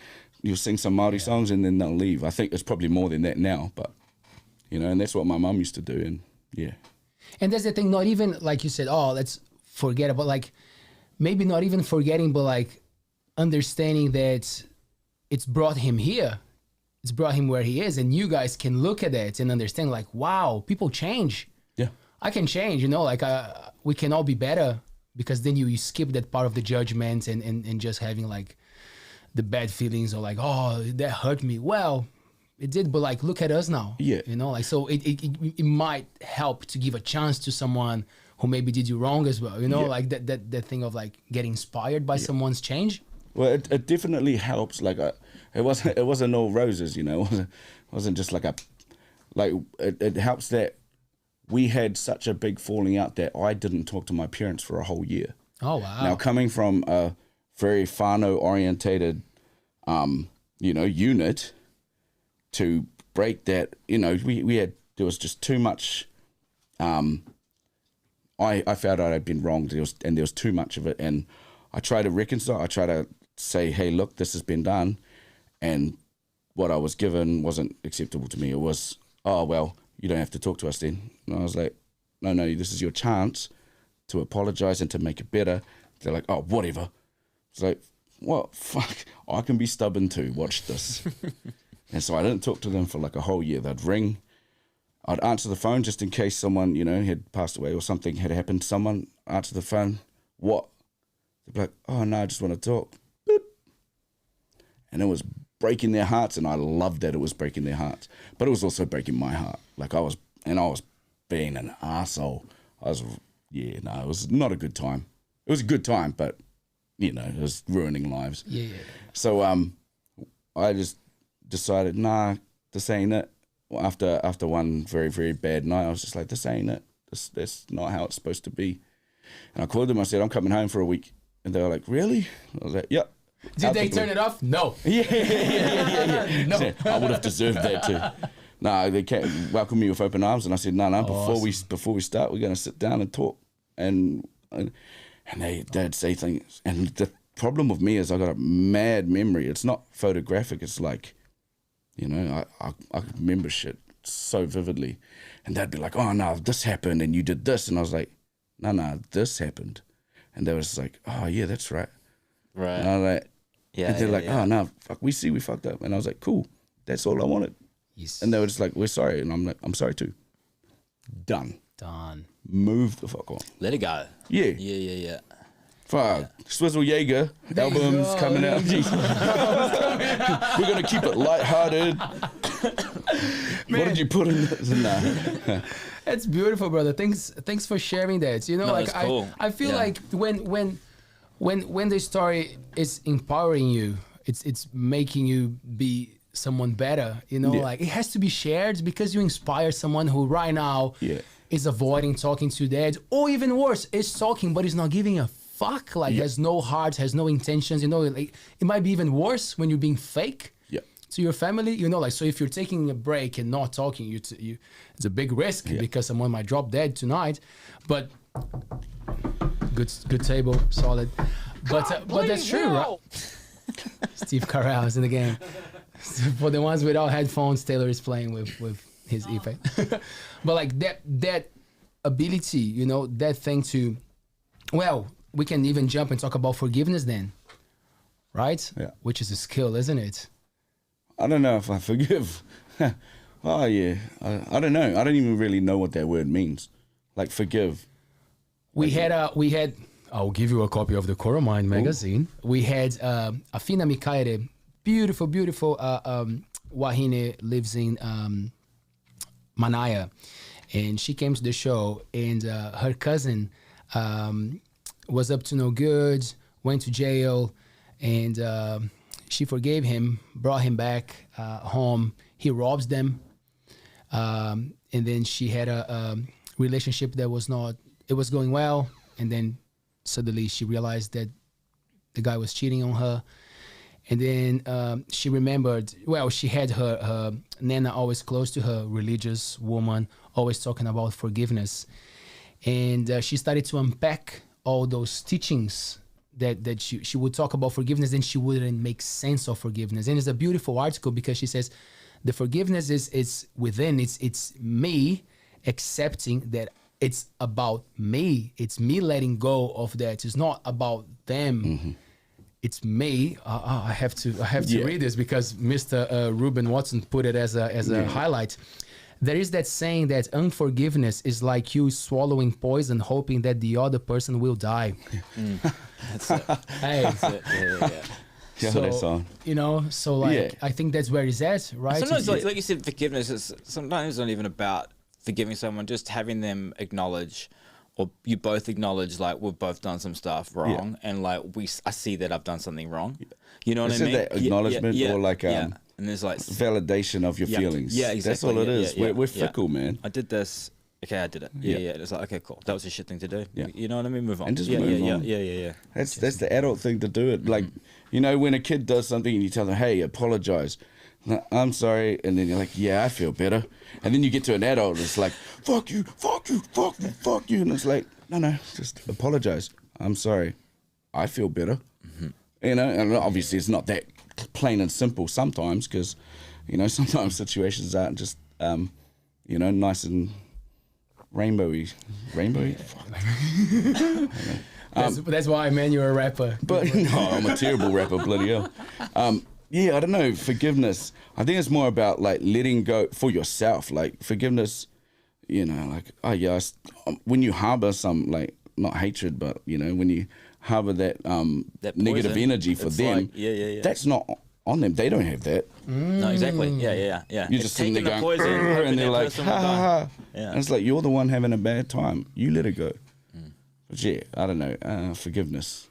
you'll sing some Māori songs and then they'll leave. I think it's probably more than that now, but, you know, and that's what my mum used to do, and yeah. And that's the thing, not even, like you said, oh, let's forget about, like, maybe not even forgetting, but like understanding that it's brought him here. It's brought him where he is, and you guys can look at it and understand, like, wow, people change. Yeah. I can change, you know, like we can all be better, because then you skip that part of the judgment and just having like the bad feelings, or like, oh, that hurt me. Well, it did, but like, look at us now. Yeah. You know, like, so it might help to give a chance to someone who maybe did you wrong as well. You know, like that thing of like getting inspired by someone's change. Well, it definitely helps. Like, it wasn't all roses, you know. It wasn't just like it helps that we had such a big falling out that I didn't talk to my parents for a whole year. Oh, wow. Now, coming from a very whānau-orientated, you know, unit, to break that, you know, there was just too much, I found out I'd been wronged, and there was too much of it, and I try to reconcile, I try to say, hey, look, this has been done, and what I was given wasn't acceptable to me. It was, oh, well, you don't have to talk to us then. And I was like, no, this is your chance to apologize and to make it better. They're like, oh, whatever. It's like, what? Fuck, I can be stubborn too, watch this. And so I didn't talk to them for like a whole year. They'd ring, I'd answer the phone just in case someone, you know, had passed away or something had happened to someone. Answer the phone, what? They'd be like, oh no, I just want to talk. Boop. And it was breaking their hearts, and I loved that it was breaking their hearts. But it was also breaking my heart. Like, I was being an arsehole. It was not a good time. It was a good time, but, you know, it was ruining lives. Yeah. So I just decided, nah, this ain't it. Well, after one very, very bad night, I was just like, this ain't it. That's not how it's supposed to be. And I called them, I said, I'm coming home for a week. And they were like, really? I was like, yep. Did they turn it off? No. Yeah. No. I would have deserved that too. No, they welcomed me with open arms, and I said, no, before we start, we're going to sit down and talk. And they'd say things. And the problem with me is I got a mad memory. It's not photographic. It's like, you know, I remember shit so vividly. And they'd be like, oh, no, this happened, and you did this. And I was like, no, this happened. And they was like, oh, yeah, that's right. Right. And I was like, Yeah. and they're like, oh, no, fuck, we fucked up. And I was like, cool, that's all I wanted. Yes. And they were just like, we're sorry. And I'm like, I'm sorry too. Done. Move the fuck on. Let it go. Yeah. Yeah. Fuck. Swizl Jager album's coming out. We're going to keep it lighthearted. What did you put in this? Nah. It's beautiful, brother. Thanks for sharing that. You know, No, like that's cool. I feel like when the story is empowering you, it's making you be someone better. You know, like, it has to be shared, because you inspire someone who right now is avoiding talking to dad, or even worse, is talking but is not giving a fuck. Like, has no heart, has no intentions. You know, like, it might be even worse when you're being fake. To your family, you know, like, so if you're taking a break and not talking, it's a big risk, because someone might drop dead tonight. But good table, solid. But that's true, right? Steve Carell is in the game. For the ones without headphones, Taylor is playing with his effect. But like that ability, you know, that thing to, well, we can even jump and talk about forgiveness then, right? Yeah. Which is a skill, isn't it? I don't know if I forgive. Oh yeah, I don't know. I don't even really know what that word means. Like forgive. We had. I'll give you a copy of the Coromine magazine. Ooh. We had Afina Mikaere, beautiful wahine, lives in Manaya, and she came to the show, and her cousin was up to no good, went to jail, and she forgave him, brought him back home. He robs them, and then she had a relationship that was not. It was going well, and then suddenly she realized that the guy was cheating on her. And then she remembered, well, she had her Nana always close to her, religious woman, always talking about forgiveness. And she started to unpack all those teachings that she would talk about forgiveness, and she wouldn't make sense of forgiveness. And it's a beautiful article because she says the forgiveness is within, it's me accepting that it's about me. It's me letting go of that. It's not about them. Mm-hmm. It's me. I have to read this because Mr. Reuben Watson put it as a highlight. There is that saying that unforgiveness is like you swallowing poison, hoping that the other person will die. That's it. Hey, that's it. Yeah. So, I think that's where it's at, right? Sometimes, like you said, forgiveness is sometimes not even about forgiving someone, just having them acknowledge, or you both acknowledge, like, we've both done some stuff wrong, and like I see that I've done something wrong. You know what I mean? That acknowledgement or like and there's like validation of your feelings. Yeah, exactly. That's all it is. We're fickle, man. I did this. Okay, I did it. Yeah. It's like, okay, cool. That was a shit thing to do. Yeah. You know what I mean? Move on. And just move on. Yeah. That's the adult thing to do it. Like, you know, when a kid does something and you tell them, hey, apologize. No, I'm sorry. And then you're like, yeah, I feel better. And then you get to an adult and it's like, fuck you. And it's like, no, just apologize. I'm sorry. I feel better. Mm-hmm. You know, and obviously it's not that plain and simple sometimes because, you know, sometimes situations aren't just, nice and rainbowy. That's why, man, you're a rapper. But no, I'm a terrible rapper, bloody hell. Yeah, I don't know, forgiveness. I think it's more about like letting go for yourself. Like forgiveness, you know, like, when you harbor some, like, not hatred, but, you know, when you harbor that negative energy for them, like, that's not on them. They don't have that. No, exactly. Yeah. You're just sitting there going, poison, and they're like, ha. Yeah. And it's like, you're the one having a bad time. You let it go. But yeah, I don't know, forgiveness.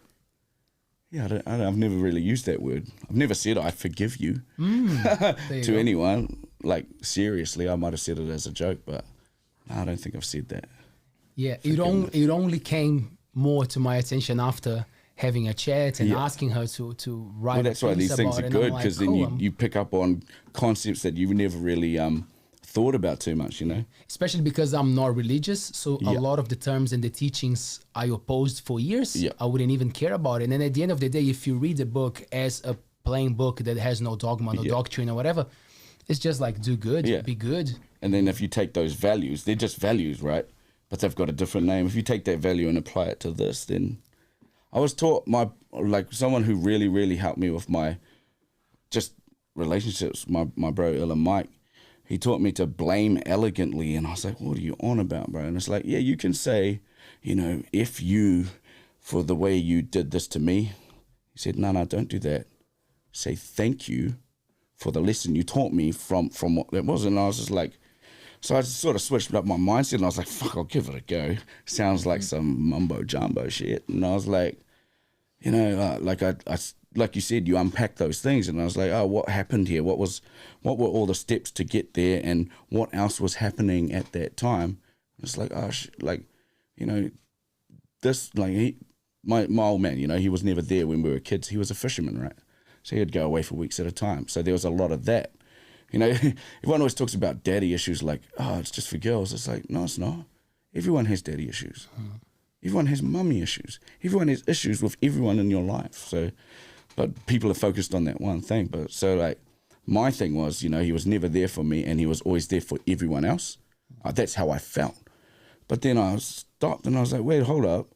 Yeah, I've never really used that word. I've never said I forgive you to anyone. Like, seriously, I might have said it as a joke, but I don't think I've said that. Yeah, it only came more to my attention after having a chat and asking her to write. Well, that's why these things are good, because then you pick up on concepts that you've never really thought about too much, you know? Especially because I'm not religious, so a lot of the terms and the teachings I opposed for years. I wouldn't even care about it. And then at the end of the day, if you read the book as a plain book that has no dogma, no doctrine or whatever, it's just like, do good, be good. And then if you take those values, they're just values, right? But they've got a different name. If you take that value and apply it to this, then I was taught someone who really, really helped me with my just relationships, my bro, Illa Mike. He taught me to blame elegantly, and I was like, what are you on about, bro? And it's like, yeah, you can say, you know, F you for the way you did this to me. He said, no, don't do that. Say thank you for the lesson you taught me from what that was. And I was just like, so I just sort of switched up my mindset, and I was like, fuck, I'll give it a go. Sounds like some mumbo-jumbo shit. And I was like, you know, like you said, you unpack those things, and I was like, oh, what happened here? What were all the steps to get there, and what else was happening at that time? It's like, you know, this, like, my old man, you know, he was never there when we were kids. He was a fisherman, right? So he'd go away for weeks at a time. So there was a lot of that. You know, everyone always talks about daddy issues like, oh, it's just for girls. It's like, no, it's not. Everyone has daddy issues. Everyone has mummy issues. Everyone has issues with everyone in your life. So, but people are focused on that one thing. But so, like, my thing was, you know, he was never there for me, and he was always there for everyone else. That's how I felt. But then I stopped and I was like, wait, hold up.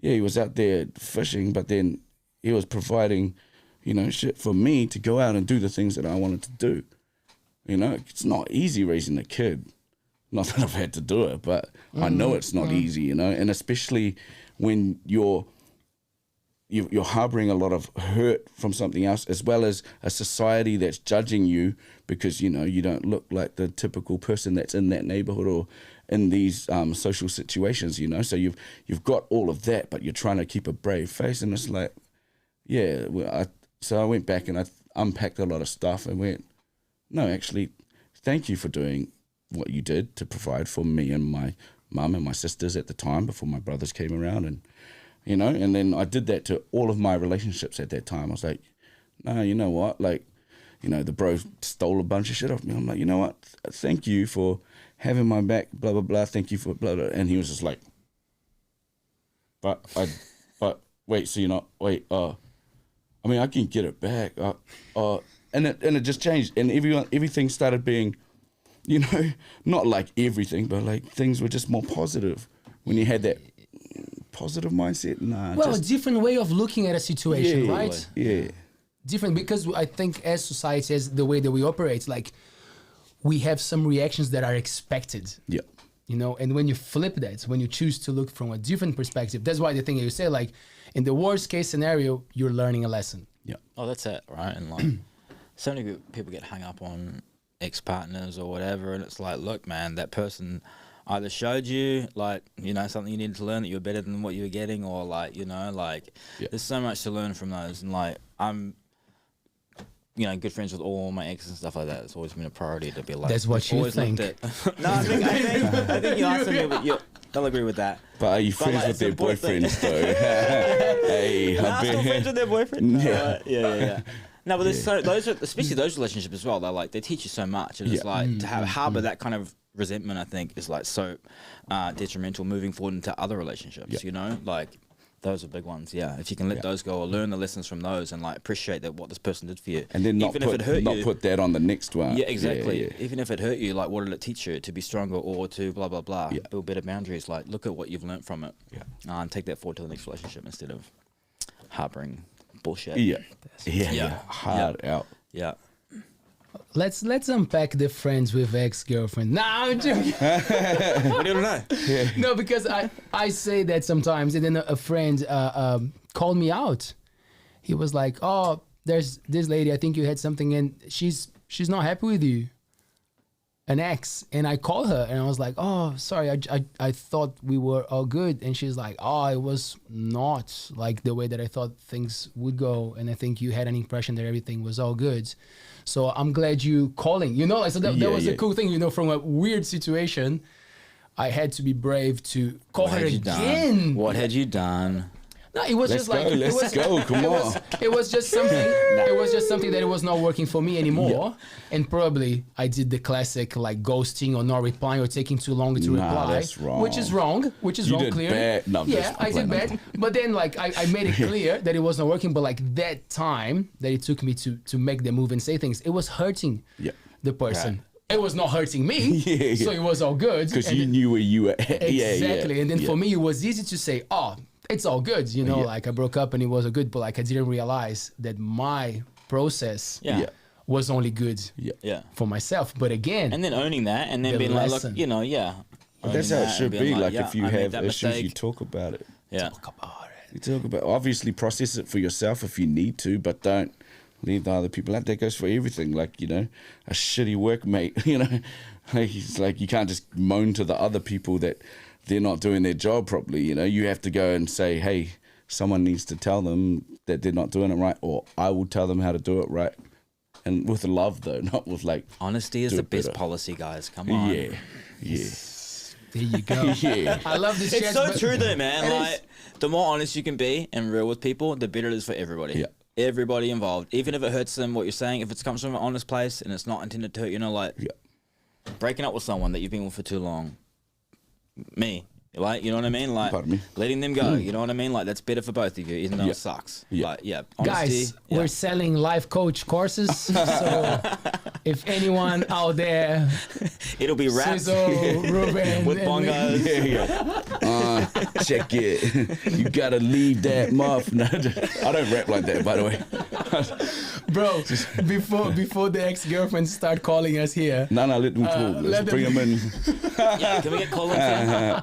Yeah, he was out there fishing, but then he was providing, you know, shit for me to go out and do the things that I wanted to do. You know, it's not easy raising a kid. Not that I've had to do it, but I know it's not easy, you know, and especially when you're harboring a lot of hurt from something else, as well as a society that's judging you because, you know, you don't look like the typical person that's in that neighborhood or in these social situations, you know. So you've got all of that, but you're trying to keep a brave face, and it's like, yeah. So I went back and I unpacked a lot of stuff and went, no, actually, thank you for doing what you did to provide for me and my mum and my sisters at the time before my brothers came around, and you know, and then I did that to all of my relationships at that time. I was like, no, you know what, like, you know, the bro stole a bunch of shit off me. I'm like, you know what, thank you for having my back, blah blah blah, thank you for blah blah. And he was just like, but wait, so you're not, I mean, I can get it back, and it just changed, and everything started being, you know, not like everything, but like things were just more positive when you had that positive mindset. Well, a different way of looking at a situation, right? Yeah. Different, because I think as society, as the way that we operate, like we have some reactions that are expected. Yeah. You know, and when you flip that, when you choose to look from a different perspective, that's why the thing you say, like, in the worst case scenario, you're learning a lesson. Yeah. Oh, that's it, right? And like, so many people get hung up on ex-partners or whatever, and it's like, look, man, that person either showed you, like, you know, something you needed to learn, that you were better than what you were getting, or like, you know, like, there's so much to learn from those. And like, I'm, you know, good friends with all my exes and stuff like that. It's always been a priority to be like, that's what you think. No, I think you answered me, but they'll agree with that. But are you friends with their boyfriends though? Hey, I'm still friends with their boyfriend. Yeah. No, but there's so those, especially those relationships as well. They're like, they teach you so much, and it's like to harbor that kind of resentment, I think, is like so detrimental moving forward into other relationships. You know, like those are big ones. Yeah, if you can let those go or learn the lessons from those, and like appreciate that what this person did for you, and then even if it hurt you, put that on the next one. Yeah, exactly. Even if it hurt you, like, what did it teach you to be stronger or to blah blah blah, build better boundaries? Like, look at what you've learned from it, and take that forward to the next relationship instead of harboring bullshit. Hard out. Yeah. Let's unpack the friends with ex-girlfriend. No, I'm joking. What do you know? No, because I say that sometimes, and then a friend called me out. He was like, "Oh, there's this lady. I think you had something, and she's not happy with you." An ex, and I called her, and I was like, "Oh, sorry, I thought we were all good," and she's like, "Oh, it was not like the way that I thought things would go, and I think you had an impression that everything was all good. So I'm glad you calling." You know, so that was a cool thing. You know, from a weird situation, I had to be brave to call her again. What had you done? No, it was Let's just like let's go. Come on. It was just something. It was just something that it was not working for me anymore, and probably I did the classic like ghosting or not replying or taking too long to reply, that's wrong. which is wrong. You did Clearly. bad. No, I did bad. But then like I made it clear that it was not working. But like that time that it took me to make the move and say things, it was hurting the person. It was not hurting me, so it was all good. Because you knew where you were at. Exactly. And then for me, it was easy to say, "Oh, it's all good," you know, like I broke up and it was all good, but like I didn't realize that my process was only good for myself. But again, and then owning that, and then being like, look, you know, But that's how it should be. Like if you have issues, mistake. you talk about it. talk about it. You talk about, obviously process it for yourself if you need to, but don't leave the other people out. That goes for everything. Like, you know, a shitty workmate, you know, like it's like you can't just moan to the other people that they're not doing their job properly. You know, you have to go and say, hey, someone needs to tell them that they're not doing it right, or I will tell them how to do it right. And with love, though, not with like... Honesty is the best policy, guys. Come on. Yeah. There you go. I love this. It's so true, though, man. Like, the more honest you can be and real with people, the better it is for everybody. Yeah. Everybody involved. Even if it hurts them, what you're saying, if it comes from an honest place and it's not intended to hurt, you know, like breaking up with someone that you've been with for too long. Me, Like, you know what I mean? Like, Pardon me. letting them go. You know what I mean? Like, that's better for both of you, even though it sucks. Yeah. Like, honesty. Guys, we're selling life coach courses. So if anyone out there, It'll be raps Swizl, Reuben, with bongos. Check it. You gotta leave that muff. No, I don't rap like that, by the way. bro, before the ex-girlfriends start calling us here. No, let them call. let Let's them- bring them in. Yeah, can we get Colin here?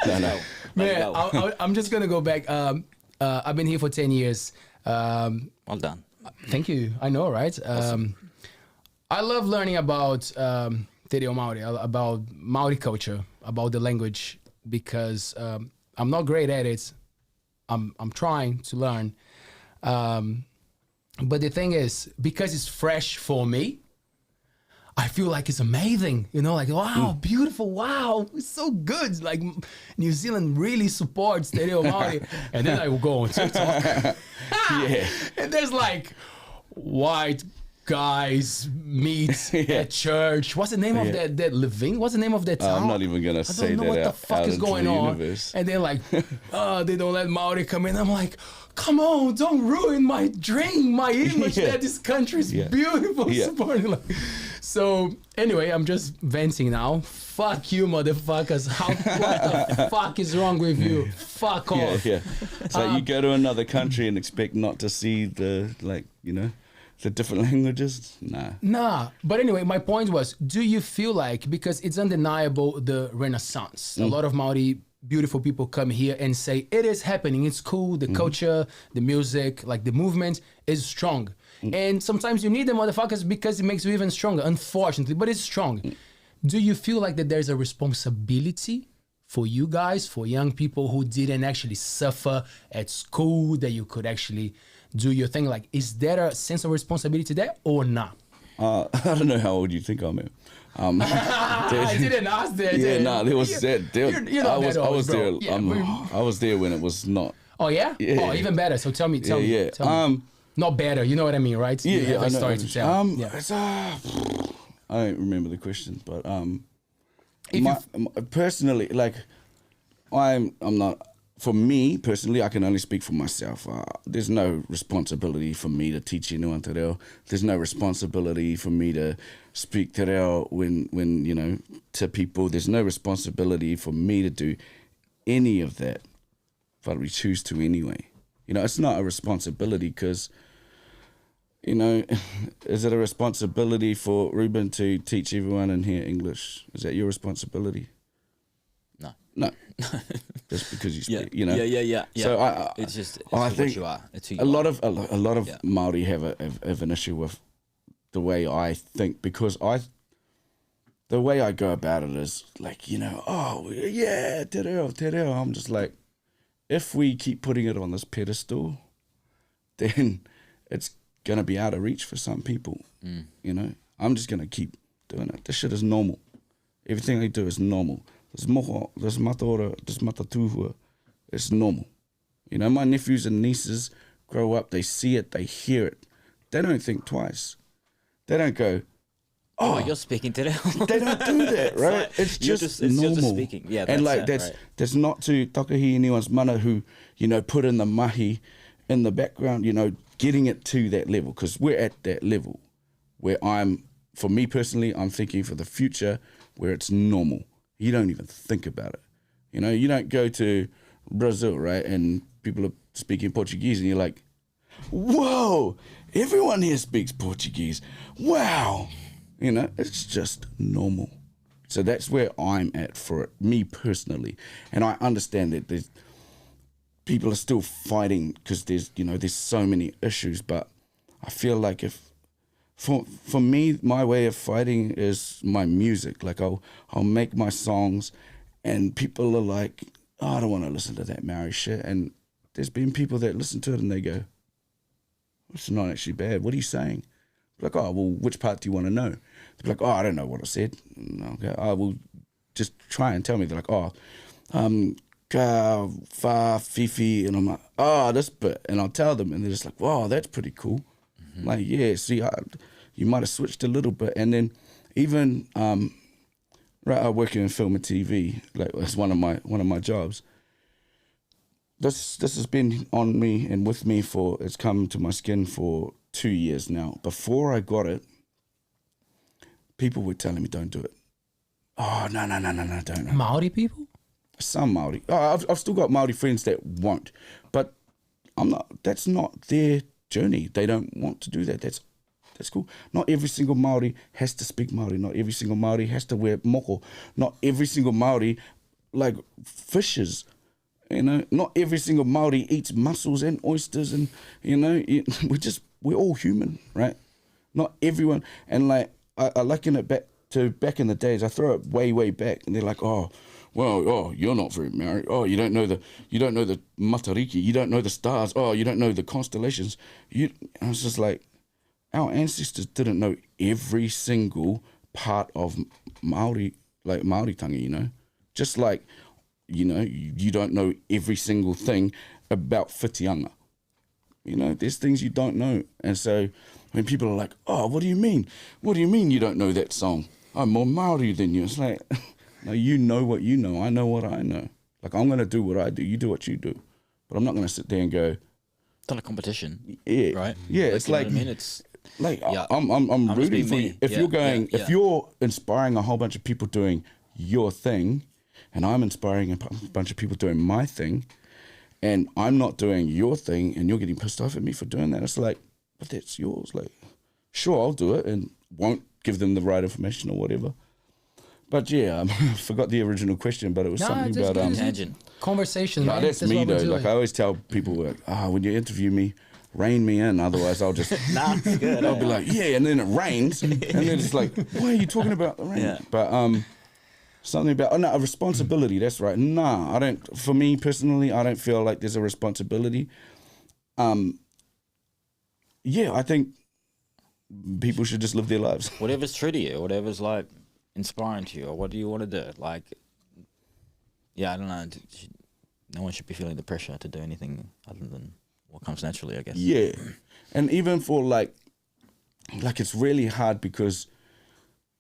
No. Man, I'm just gonna go back. I've been here for 10 years. Well done. Thank you. I know, right? I love learning about Te Reo Māori, about Māori culture, about the language, because I'm not great at it. I'm trying to learn. But the thing is, because it's fresh for me, I feel like it's amazing, you know, like, wow, beautiful, wow, it's so good. Like, New Zealand really supports Te Reo Māori. And then I will go on TikTok. Yeah. And there's like white guys meet at church. What's the name of that living? What's the name of that town? I'm not even gonna say I don't know that what the out fuck is into going the on. universe. And they're like, they don't let Maori come in. I'm like, come on, don't ruin my dream, my image Yeah. that this country is Yeah. beautiful. Yeah. Supporting. Like, so anyway, I'm just venting now. Fuck you, motherfuckers. What the fuck is wrong with you? Fuck off. Yeah. So you go to another country and expect not to see the, like, you know, the different languages? Nah. But anyway, my point was, do you feel like, because it's undeniable, the Renaissance, a lot of Maori beautiful people come here and say, it is happening, it's cool, the culture, the music, like the movement is strong. And sometimes you need the motherfuckers because it makes you even stronger, unfortunately, but it's strong. Do you feel like that there's a responsibility for you guys, for young people who didn't actually suffer at school, that you could actually do your thing? Like, is there a sense of responsibility there or not? I don't know how old you think I'm. I didn't ask that. Yeah, there was that. You're not that I old, was bro. there. Yeah, I was there when it was not. Oh yeah? Yeah. Oh, even better. So tell me. Tell me. Not better. You know what I mean, right? You have I a know. story to tell. Yeah. It's, I don't remember the question, but If personally, like, I'm not. For me personally, I can only speak for myself. There's no responsibility for me to teach anyone te reo. There's no responsibility for me to speak te reo when you know, to people. There's no responsibility for me to do any of that, but we choose to anyway. You know, it's not a responsibility because, you know, is it a responsibility for Reuben to teach everyone in here English? Is that your responsibility? No. Just because you speak, you know. Yeah. So it's just I what think you are. It's who you a lot are. of Māori have an issue with the way I think, because the way I go about it is like, you know, oh yeah, te reo. I'm just like, if we keep putting it on this pedestal, then it's gonna be out of reach for some people. You know, I'm just gonna keep doing it. This shit is normal. Everything I do is normal. This moho, this mataora, this matatuhua, it's normal. You know, my nephews and nieces grow up, they see it, they hear it. They don't think twice. They don't go, Oh, you're speaking te reo. they don't do that, right? It's just normal. You're just speaking. Yeah, and like right. that's not to takahi anyone's mana who, you know, put in the mahi in the background, you know, getting it to that level, because we're at that level where for me personally, I'm thinking for the future where it's normal. You don't even think about it. You know, you don't go to Brazil, right, and people are speaking Portuguese and you're like, whoa, everyone here speaks Portuguese. Wow. You know, it's just normal. So that's where I'm at for it, me personally. And I understand that people are still fighting because there's so many issues, but I feel like for me, my way of fighting is my music. Like I'll make my songs and people are like, oh, I don't want to listen to that Maori shit. And there's been people that listen to it and they go, it's not actually bad. What are you saying? Like, oh, well, which part do you want to know? They're like, oh, I don't know what I said. Okay, I will just try and tell me. They're like, oh, ka, fa, fifi. And I'm like, oh, this bit. And I'll tell them. And they're just like, wow, that's pretty cool. Mm-hmm. Like, yeah, see, you might have switched a little bit. And then even right, I work in film and TV. Like it's one of my jobs. This has been on me and with me it's come to my skin for 2 years now. Before I got it, people were telling me don't do it. Oh no, don't. Maori people? Some Maori. Oh, I've still got Maori friends that won't, but that's not their journey. They don't want to do that. That's cool. Not every single Maori has to speak Maori. Not every single Maori has to wear moko. Not every single Maori like fishes. You know, not every single Maori eats mussels and oysters, and you know, we're all human, right? Not everyone. And like I liken it back in the days. I throw it way back, and they're like, oh, well, oh, you're not very Maori. Oh, you don't know the matariki. You don't know the stars. Oh, you don't know the constellations. I was just like, our ancestors didn't know every single part of Maori, like Maoritanga, you know, just like. You know, you don't know every single thing about whitianga. You know, there's things you don't know. And so when people are like, oh, what do you mean? What do you mean you don't know that song? I'm more Maori than you. It's like, no, you know what you know. I know what I know. Like, I'm going to do what I do. You do what you do. But I'm not going to sit there and go. It's not a competition. Yeah. Right? Yeah. It's like, I mean, it's like yeah, I'm rooting for you. If if you're inspiring a whole bunch of people doing your thing, and I'm inspiring a bunch of people doing my thing, and I'm not doing your thing, and you're getting pissed off at me for doing that. It's like, but that's yours. Like, sure, I'll do it, and won't give them the right information or whatever. But yeah, I forgot the original question, but it was something about tangent conversation. No, right? that's me though. Like I always tell people, like, when you interview me, rein me in. Otherwise, I'll just it's good. I'll be like, yeah, and then it rains, and then it's like, why are you talking about the rain? Yeah. But something about a responsibility. That's right. Nah, I don't. For me personally, I don't feel like there's a responsibility. Yeah, I think people should just live their lives. Whatever's true to you, whatever's like inspiring to you, or what do you want to do? Like, yeah, I don't know. No one should be feeling the pressure to do anything other than what comes naturally, I guess. Yeah, and even for like it's really hard because,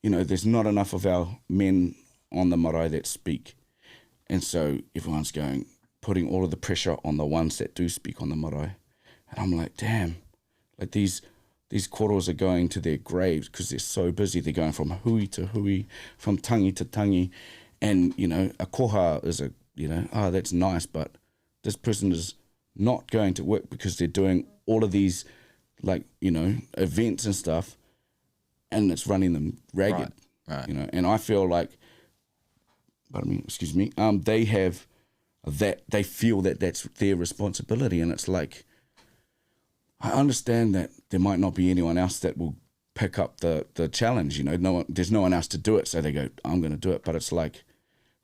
you know, there's not enough of our men on the marae that speak, and so everyone's putting all of the pressure on the ones that do speak on the marae, and I'm like, damn, like these koros are going to their graves because they're so busy. They're going from hui to hui, from tangi to tangi, and you know, a koha is that's nice, but this person is not going to work because they're doing all of these, like, you know, events and stuff, and it's running them ragged. Right. You know, and I feel like, they have that, they feel that that's their responsibility, and it's like, I understand that there might not be anyone else that will pick up the challenge, you know, there's no one else to do it, so they go, I'm going to do it. But it's like,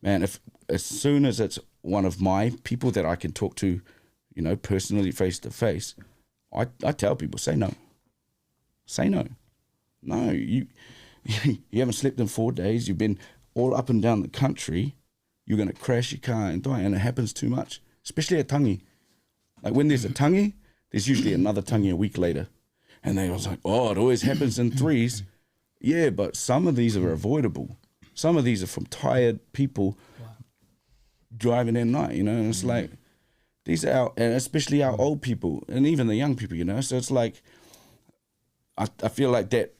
man, if as soon as it's one of my people that I can talk to, you know, personally, face to face, I tell people, say no. Say no. No, you haven't slept in 4 days, you've been all up and down the country, you're going to crash your car and die, and it happens too much, especially at tangi. Like when there's a tangi, there's usually another tangi a week later. And they was like, oh, it always happens in threes. Yeah, but some of these are avoidable. Some of these are from tired people driving at night, you know, and it's like, these are and especially our old people and even the young people, you know. So it's like, I feel like that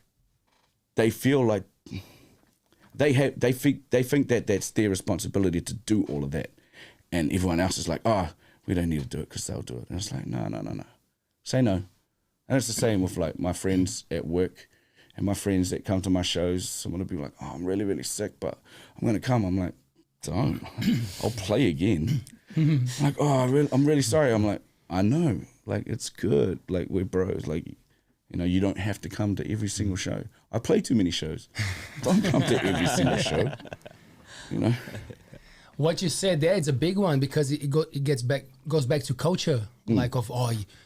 they feel like they think that that's their responsibility to do all of that, and everyone else is like, oh, we don't need to do it because they'll do it. And it's like, no, say no. And it's the same with like my friends at work and my friends that come to my shows. Someone will be like, oh, I'm really, really sick, but I'm going to come. I'm like, don't. I'll play again. Like, oh, I'm really sorry. I'm like, I know. Like, it's good. Like, we're bros. Like, you know, you don't have to come to every single show. I play too many shows. Don't come to every single show. You know? What you said there is a big one because it goes back to culture. Like of,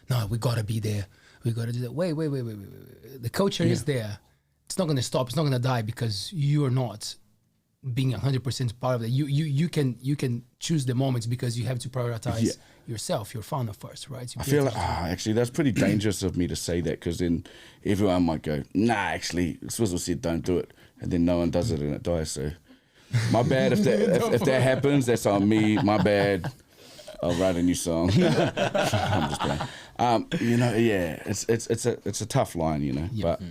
no, we got to be there. We got to do that. Wait. The culture is there. It's not going to stop. It's not going to die because you are not being 100% part of it. You can choose the moments because you have to prioritize yourself, your fauna first, right? I feel like, actually, that's pretty dangerous of me to say that because then everyone might go, nah, actually, Swizl said don't do it. And then no one does it and it dies. So My bad if that happens. That's on me. My bad. I'll write a new song. I'm just playing. You know, yeah, it's a tough line, you know. Yeah. But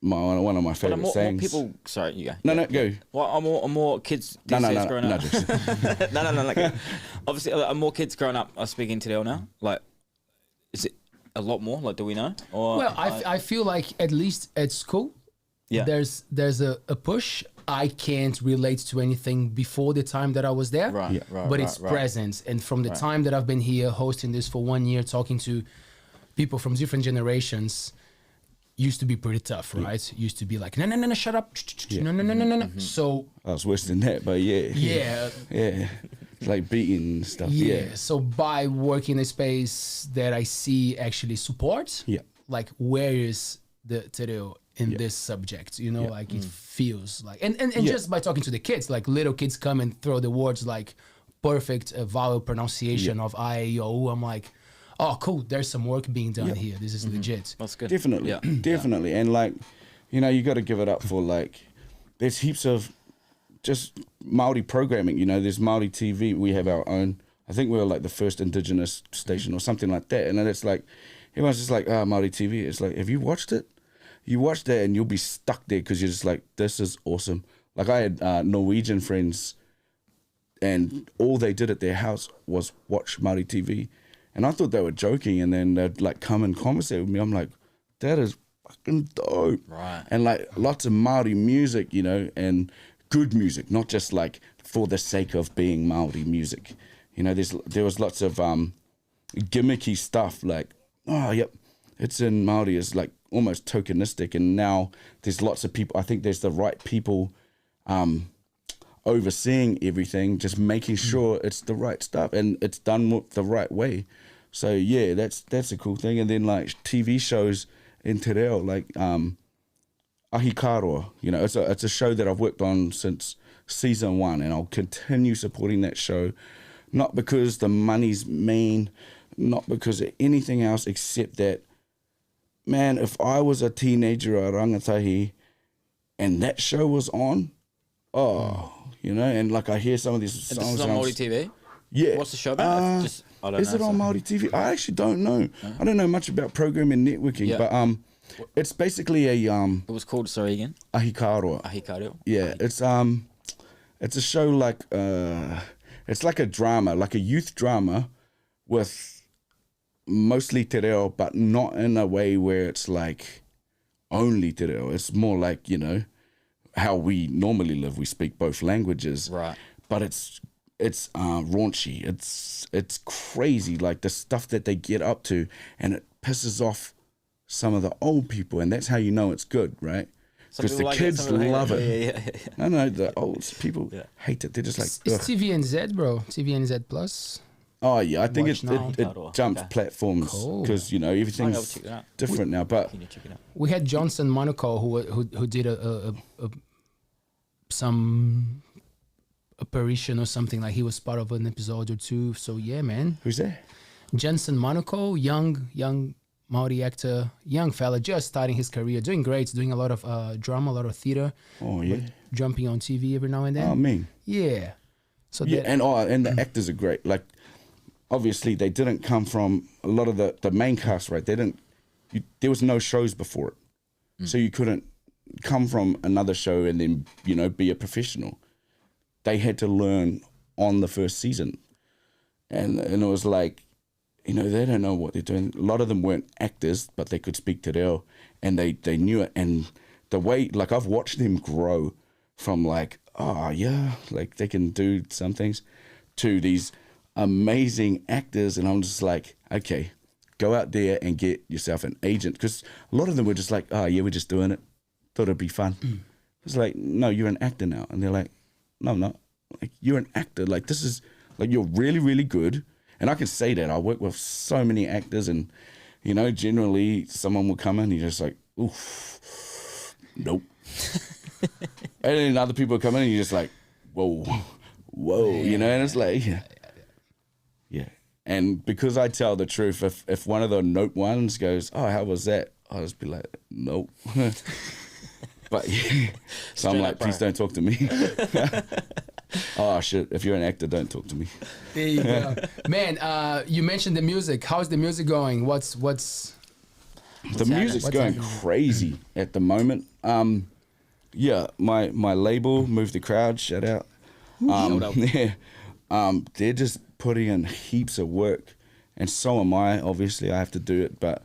one of my favorite more sayings. people. Sorry, you go. No, go. Well, are more kids these days growing up? No. Like, obviously, are more kids growing up are speaking Te Reo now? Like, is it a lot more? Like, do we know? Or Well, I feel like at least at school, there's a push. I can't relate to anything before the time that I was there, right, but it's present. And from the time that I've been here hosting this for 1 year, talking to people from different generations, used to be pretty tough, right? Used to be like, no, shut up, no. So I was worse than that, but yeah. It's like beating and stuff. Yeah. So by working in a space that I see actually support, like where is the Te Reo in this subject, you know, like it feels like, and just by talking to the kids, like little kids come and throw the words like perfect vowel pronunciation of I, A, O. I'm like, oh, cool. There's some work being done here. This is legit. That's good. Definitely. Definitely. And like, you know, you got to give it up for like, there's heaps of just Māori programming, you know, there's Māori TV. We have our own, I think we were like the first Indigenous station or something like that. And then it's like, everyone's just like, Māori TV. It's like, have you watched it? You watch that and you'll be stuck there because you're just like, this is awesome. Like I had Norwegian friends and all they did at their house was watch Māori TV. And I thought they were joking, and then they'd like come and conversate with me. I'm like, that is fucking dope. Right. And like lots of Māori music, you know, and good music, not just like for the sake of being Māori music. You know, there was lots of gimmicky stuff like, oh, yep, it's in Māori is like almost tokenistic. And now there's lots of people, I think there's the right people overseeing everything, just making sure it's the right stuff and it's done the right way. So yeah, that's a cool thing. And then like TV shows in Te Reo, like Ahikaroa, you know, it's a show that I've worked on since season 1, and I'll continue supporting that show, not because the money's mean, not because of anything else, except that, man, if I was a teenager or a rangatahi and that show was on, you know, and like I hear some of these songs. This is on Māori TV? Yeah. What's the show about? I don't is know, it on Māori TV? I actually don't know. I don't know much about programming networking, but it's basically a It was called, sorry again? Ahikaroa. Ahikaroa. Yeah, it's a show like it's like a drama, like a youth drama with mostly Te Reo, but not in a way where it's like only Te Reo. It's more like, you know, how we normally live. We speak both languages, right? But it's raunchy. It's crazy, like the stuff that they get up to, and it pisses off some of the old people, and that's how you know it's good, right? Because the like kids love it. Yeah. No, the old people hate it. They're just like, it's TVNZ, bro. TVNZ Plus. Oh yeah, I think it jumps platforms Cool. because you know everything's different now. But we had Johnson Monaco who did some apparition or something, like he was part of an episode or two. So yeah, man. Who's that? Johnson Monaco, young Māori actor, young fella, just starting his career, doing great, doing a lot of drama, a lot of theater. Oh yeah, jumping on TV every now and then. Oh man. Yeah. So yeah, and the actors are great. Like obviously they didn't come from a lot of the main cast, right? They didn't. There was no shows before it, so you couldn't come from another show and then, you know, be a professional. They had to learn on the first season, and it was like, you know, they don't know what they're doing. A lot of them weren't actors, but they could speak Te Reo, and they knew it. And the way, like, I've watched them grow from like, oh yeah, like they can do some things, to these amazing actors, and I'm just like, okay, go out there and get yourself an agent, because a lot of them were just like, oh yeah, we're just doing it, thought it'd be fun. It's like, no, you're an actor now, and they're like, no, I'm not. Like, you're an actor. Like, this is like, you're really, really good. And I can say that. I work with so many actors, and, you know, generally someone will come in and you're just like, oof, nope. And then other people come in and you're just like, whoa, you know, and it's like, yeah. And because I tell the truth, if one of the note ones goes, oh, how was that? I'll just be like, nope. But yeah, so I'm Straight like, up, bro. please don't talk to me. Oh shit! If you're an actor, don't talk to me. There you go. Man, you mentioned the music. How's the music going? What's The music's going crazy at the moment. Yeah, my label, Move the Crowd, shout out. Yeah, they're just putting in heaps of work, and so am I. Obviously, I have to do it, but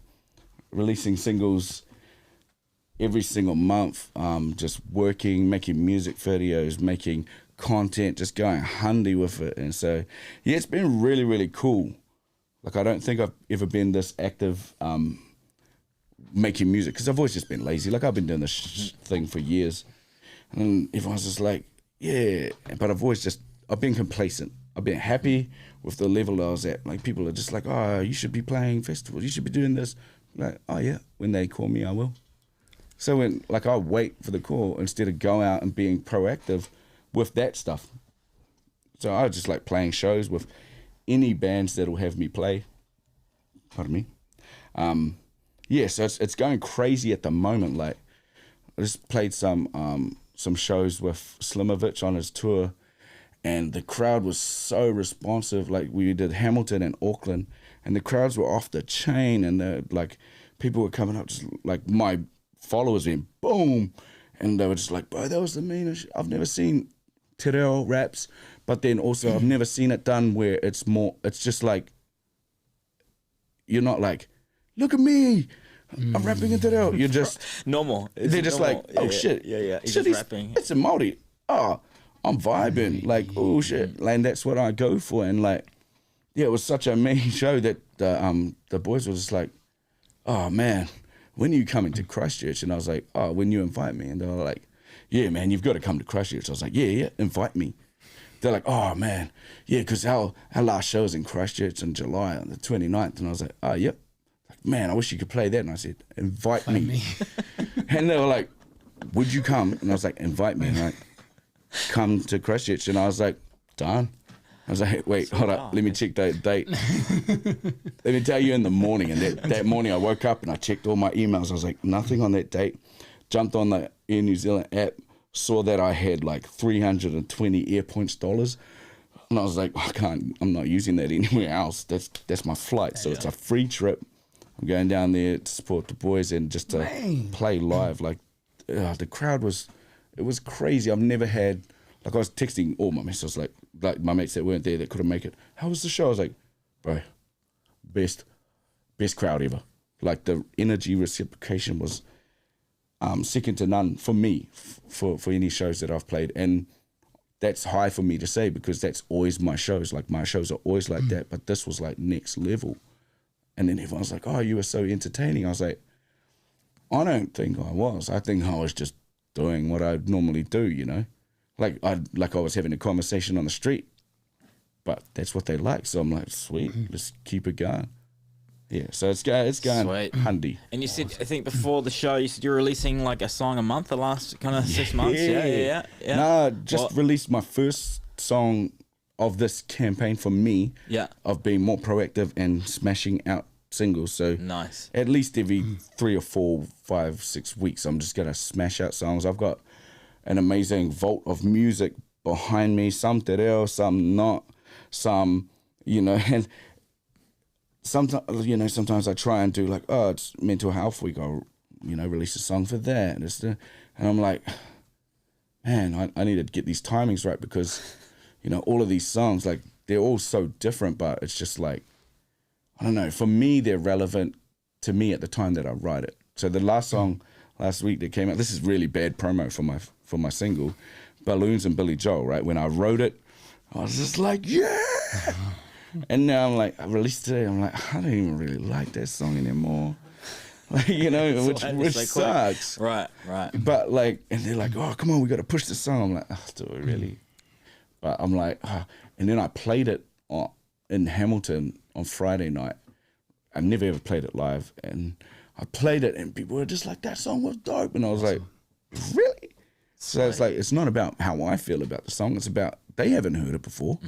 releasing singles every single month, just working, making music videos, making content, just going handy with it. And so, yeah, it's been really, really cool. Like, I don't think I've ever been this active making music, because I've always just been lazy. Like, I've been doing this thing for years, and everyone's just like, yeah, but I've been complacent. I've been happy with the level I was at. Like, people are just like, oh, you should be playing festivals, you should be doing this. Like, oh yeah, when they call me, I will. So when, like, I wait for the call instead of go out and being proactive with that stuff. So I just like playing shows with any bands that'll have me play. Pardon me. Yeah, so it's going crazy at the moment. Like, I just played some shows with Slimovich on his tour, and the crowd was so responsive. Like, we did Hamilton and Auckland, and the crowds were off the chain, and like, people were coming up, just like my followers went boom, and they were just like, bro, that was the meanest shit. I've never seen Te Reo raps, but then also I've never seen it done where it's just like, you're not like, look at me, I'm rapping in Te Reo. You're just normal. They're just normal. like, oh shit, Yeah. He's shit, just rapping. it's a Māori. Oh, I'm vibing. Like, oh shit, and that's what I go for. And like, yeah, it was such a amazing show that the boys were just like, oh man, when are you coming to Christchurch? And I was like, oh, when you invite me. And they were like, yeah, man, you've got to come to Christchurch. I was like, yeah, invite me. They're like, oh man, yeah, because our last show is in Christchurch in July on the 29th. And I was like, oh, yep. Like, man, I wish you could play that. And I said, invite me. And they were like, would you come? And I was like, invite me. And like, come to Christchurch. And I was like, done. I was like, wait, hold up, let me check that date. Let me tell you, in the morning, and that morning I woke up and I checked all my emails. I was like, nothing on that date. Jumped on the Air New Zealand app, saw that I had like 320 Air Points dollars. And I was like, I'm not using that anywhere else. That's my flight. So it's a free trip. I'm going down there to support the boys and just to play live. Like, the crowd was crazy. I've never had, like, I was texting all my mates. I was like my mates that weren't there that couldn't make it. How was the show? I was like, bro, best crowd ever. Like, the energy reciprocation was second to none for me, for any shows that I've played. And that's high for me to say, because that's always my shows. Like, my shows are always like that, but this was like next level. And then everyone's like, oh, you were so entertaining. I was like, I don't think I was. I think I was just doing what I normally do, you know? Like I was having a conversation on the street, but that's what they like. So I'm like, sweet, let's keep it going. Yeah, so it's going Sweet. handy. And you said, I think before the show, you said you're releasing like a song a month the last kind of 6 months. Yeah. Nah, just released my first song of this campaign for me. Yeah. Of being more proactive and smashing out singles. So nice. At least every 3 or 4, 5, 6 weeks, I'm just gonna smash out songs. I've got an amazing vault of music behind me. Some te reo, some not, some, you know, and sometimes I try and do like, oh, it's mental health week, I'll, you know, release a song for that. And I'm like, man, I need to get these timings right, because, you know, all of these songs, like, they're all so different, but it's just like, I don't know, for me, they're relevant to me at the time that I write it. So the last song last week that came out, this is really bad promo for my single, Balloons and Billy Joel, right? When I wrote it, I was just like, yeah! And now I'm like, I released today, I'm like, I don't even really like that song anymore. Like, you know, which sucks. Right. But like, and they're like, oh, come on, we got to push the song. I'm like, oh, do we really? But I'm like, oh. And then I played it in Hamilton on Friday night. I never ever played it live. And I played it and people were just like, that song was dope. And I was like, really? So it's like, it's not about how I feel about the song. It's about, they haven't heard it before.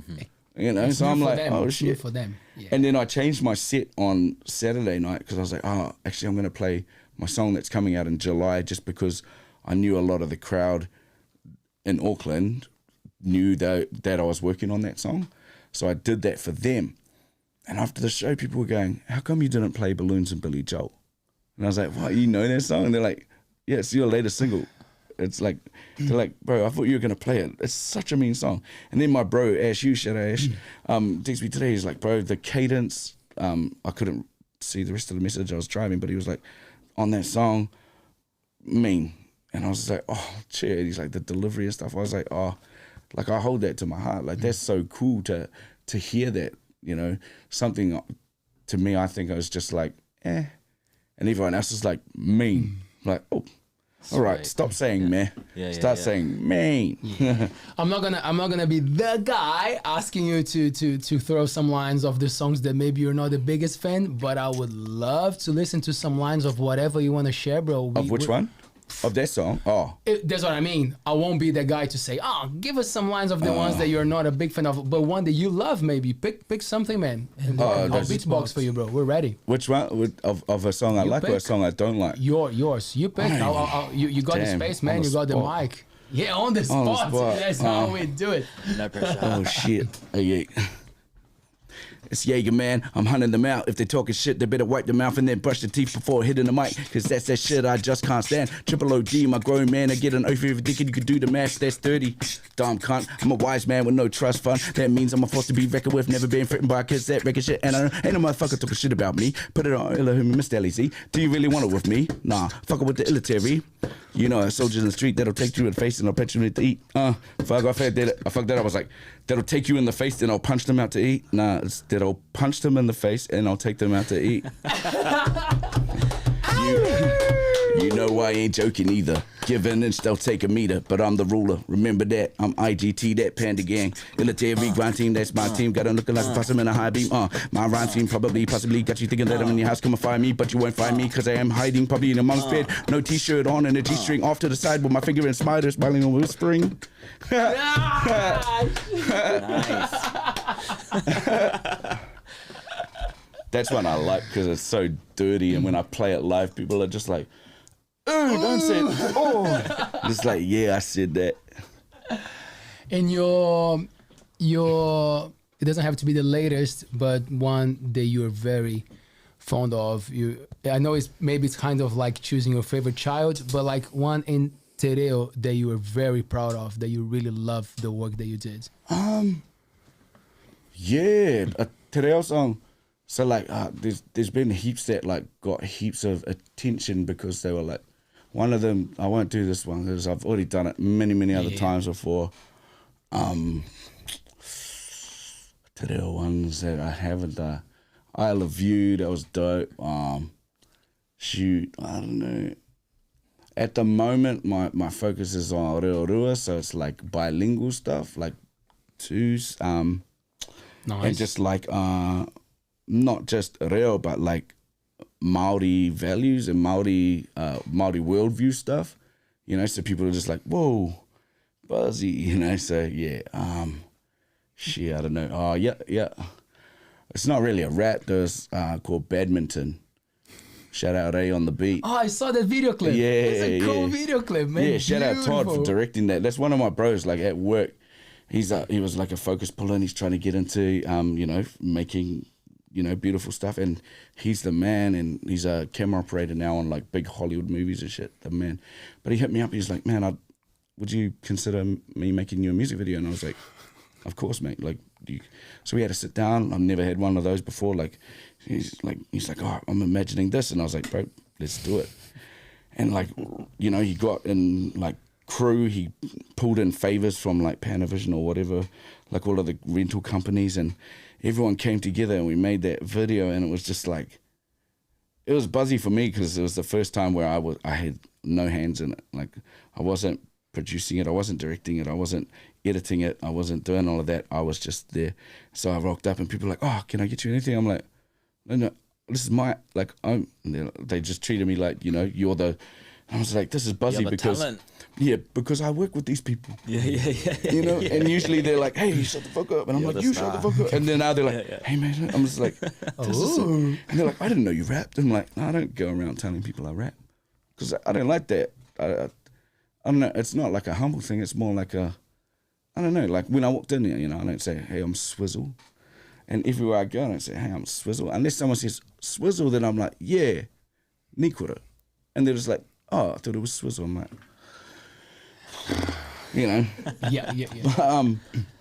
You know, It's so new I'm for like, them. oh It's new shit. for them. Yeah. And then I changed my set on Saturday night, because I was like, oh, actually I'm going to play my song that's coming out in July, just because I knew a lot of the crowd in Auckland knew that I was working on that song. So I did that for them. And after the show, people were going, how come you didn't play Balloons and Billy Joel? And I was like, what, you know that song? And they're like, yeah, it's your latest single. It's like, they're like, bro, I thought you were going to play it. It's such a mean song. And then my bro, Ash, shout out Ash, texts me today. He's like, bro, the cadence, I couldn't see the rest of the message. I was driving, but he was like, on that song, mean. And I was like, oh, shit. He's like, the delivery and stuff. I was like, oh, like I hold that to my heart. Like that's so cool to hear that, you know, something to me, I think I was just like, eh. And everyone else is like, mean. Like, oh, all right, stop saying meh. Start saying mean. I'm not gonna be the guy asking you to throw some lines of the songs that maybe you're not the biggest fan, but I would love to listen to some lines of whatever you want to share, bro. Of which one? Of that song? Oh. That's what I mean. I won't be the guy to say, give us some lines of the ones that you're not a big fan of, but one that you love maybe. Pick something, man. And I'll beatbox for you, bro. We're ready. Which one? Of a song I like or a song I don't like? Yours. You pick. You got the space, man. You got the mic. Yeah, on the spot. That's how we do it. No pressure. Oh, shit. Hey. It's Jager, man. I'm hunting them out. If they talking shit, they better wipe their mouth and then brush their teeth before hitting the mic. Cause that's that shit I just can't stand. Triple OG, my grown man. I get an oath if thinking you could do the math. That's 30. Dumb cunt. I'm a wise man with no trust fund. That means I'm a force to be reckoned with. Never been threatened by a kids that record shit. And I ain't no motherfucker talking shit about me. Put it on Elohim, Mr. LEZ. Do you really want it with me? Nah. Fuck it with the military. You know, a soldier in the street that'll take you in the face and I'll pet you in to eat. Fuck, I fucked that. I was like, that'll take you in the face and I'll punch them out to eat. Nah, it's that'll punch them in the face and I'll take them out to eat. You know I ain't joking either. Give an inch, they'll take a meter, but I'm the ruler. Remember that, I'm IGT, that panda gang. Military grind team, that's my team. Got 'em looking like a possum in a high beam. My rhyme team possibly got you thinking that I'm in your house, come and find me, but you won't find me, cause I am hiding probably in a mom's bed. No t-shirt on and a G-string off to the side with my finger in spider, smiling and whispering. Nice. That's one I like because it's so dirty, and when I play it live, people are just like, "Oh, don't say it." Oh, it's like, yeah, I said that. And your, it doesn't have to be the latest, but one that you're very fond of. I know it's kind of like choosing your favorite child, but like one in Te Reo that you are very proud of, that you really love the work that you did. Yeah, a Te Reo song. So like, there's been heaps that like got heaps of attention because they were like, one of them, I won't do this one because I've already done it many other times before. Te Reo ones that I haven't done. I Love You, that was dope. Shoot, I don't know. At the moment, my focus is on Reo Rua, so it's like bilingual stuff, like twos. Nice. And just like, not just Reo, but like Māori values and Māori worldview stuff, you know, so people are just like, whoa, buzzy, you know, so yeah, shit, I don't know. Oh, yeah. It's not really a rap, there's called Badminton. Shout out Ray on the beat. Oh, I saw that video clip. Yeah, it's a cool video clip, man. Yeah, shout out Todd for directing that. That's one of my bros, like at work. He was like a focus puller and he's trying to get into, you know, making, you know, beautiful stuff, and he's the man, and he's a camera operator now on like big Hollywood movies and shit, the man. But he hit me up, he's like, man, would you consider me making you a music video? And I was like, of course, mate. Like, so we had to sit down. I've never had one of those before. Like, he's like, oh, I'm imagining this, and I was like, bro, let's do it. And like, you know, he got in like crew, he pulled in favors from like Panavision or whatever, like all of the rental companies, and everyone came together and we made that video, and it was just like, it was buzzy for me because it was the first time where I had no hands in it. Like, I wasn't producing it, I wasn't directing it, I wasn't editing it, I wasn't doing all of that, I was just there. So I rocked up and people were like, oh, can I get you anything? I'm like, no, this is my, like, they just treated me like, you know, you're the, I was like, this is buzzy because talent. Yeah, because I work with these people. Yeah. You know, and usually they're like, hey, you shut the fuck up. And I'm like, you shut the fuck up. And then now they're like, hey, man. I'm just like, and they're like, I didn't know you rapped. I'm like, no, I don't go around telling people I rap because I don't like that. I don't know, it's not like a humble thing, it's more like a, I don't know, like when I walked in here, you know, I don't say, hey, I'm Swizl. And everywhere I go, I don't say, hey, I'm Swizl. Unless someone says Swizl, then I'm like, yeah, nikura. And they're just like, oh, I thought it was Swizl. I'm like, you know. Yeah.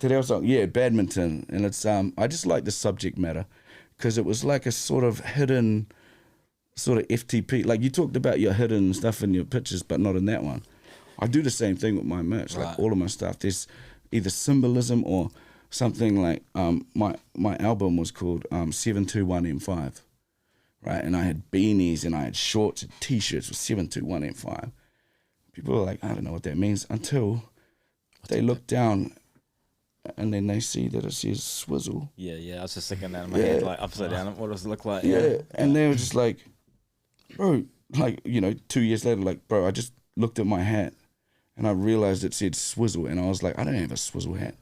Te Reo song, yeah, badminton. And it's, I just like the subject matter because it was like a sort of hidden sort of FTP. Like you talked about your hidden stuff in your pictures, but not in that one. I do the same thing with my merch, like all of my stuff. There's either symbolism or something like my album was called 721M5, right? And I had beanies and I had shorts and t-shirts with 721M5. People were like, I don't know what that means until they look down and then they see that it says Swizl. Yeah. I was just thinking that in my head, like upside down. What does it look like? Yeah. And they were just like, bro, like, you know, 2 years later, like, bro, I just looked at my hat and I realized it said Swizl. And I was like, I don't have a Swizl hat.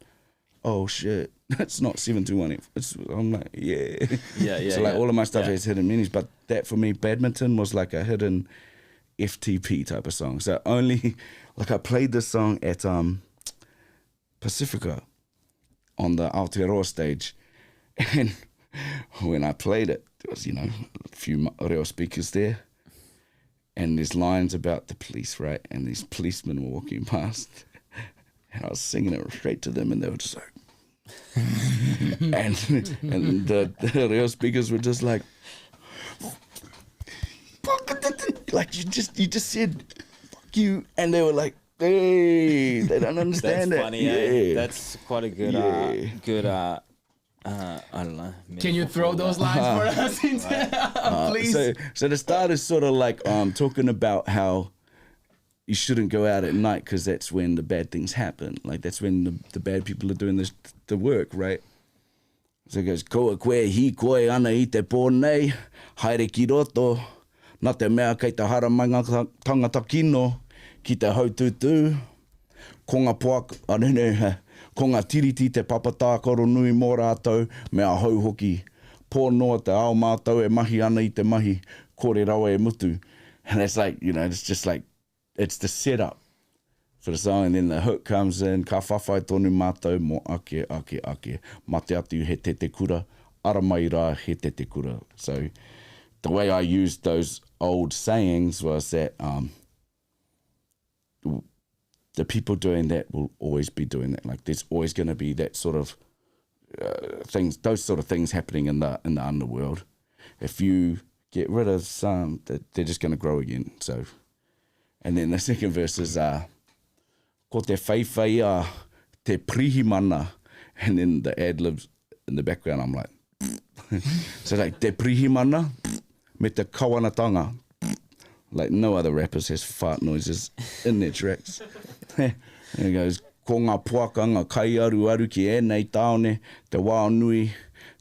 Oh shit, that's not 721. I'm like, yeah. So like all of my stuff has hidden meanings, but that for me, badminton was like a hidden FTP type of song. So only, like I played this song at Pacifica on the Aotearoa stage, and when I played it, there was, you know, a few Reo speakers there, and there's lines about the police, right? And these policemen were walking past. And I was singing it straight to them, and they were just like, and the Reo speakers were just like you just said fuck you, and they were like, hey, they don't understand That's funny. Yeah. That's quite a good I don't know. Can you throw those lines for us, please? So the start is sort of like talking about how you shouldn't go out at night because that's when the bad things happen. Like that's when the bad people are doing the work, right? So it goes, koa koe hi koe ana I te pōnei, haere ki roto, nā te mea kei te haramanga tangata kino, ki te hautūtū, ko ngā puaka, ko ngā tiriti te papatā koro nui mō rātou, mea hau hoki, pōnoa te ao mātou e mahi ana I te mahi, kore rawa e mutu. And it's like, you know, it's just like, it's the setup for the song, and then the hook comes in, ka whawhai tonu mātou mō ake, mate atu he te kura, ara mai rā he te kura. So the way I used those old sayings was that the people doing that will always be doing that. Like there's always going to be that sort of things, those sort of things happening in the underworld. If you get rid of some, they're just going to grow again. So. And then the second verse is, ko te whaiwhai a te prihi mana. And then the ad-libs in the background, I'm like, so like, te prihi mana, me te kawanatanga. Like no other rappers has fart noises in their tracks. And it goes, ko ngā puaka ngā kai aru ki ēnei taone, te wā nui,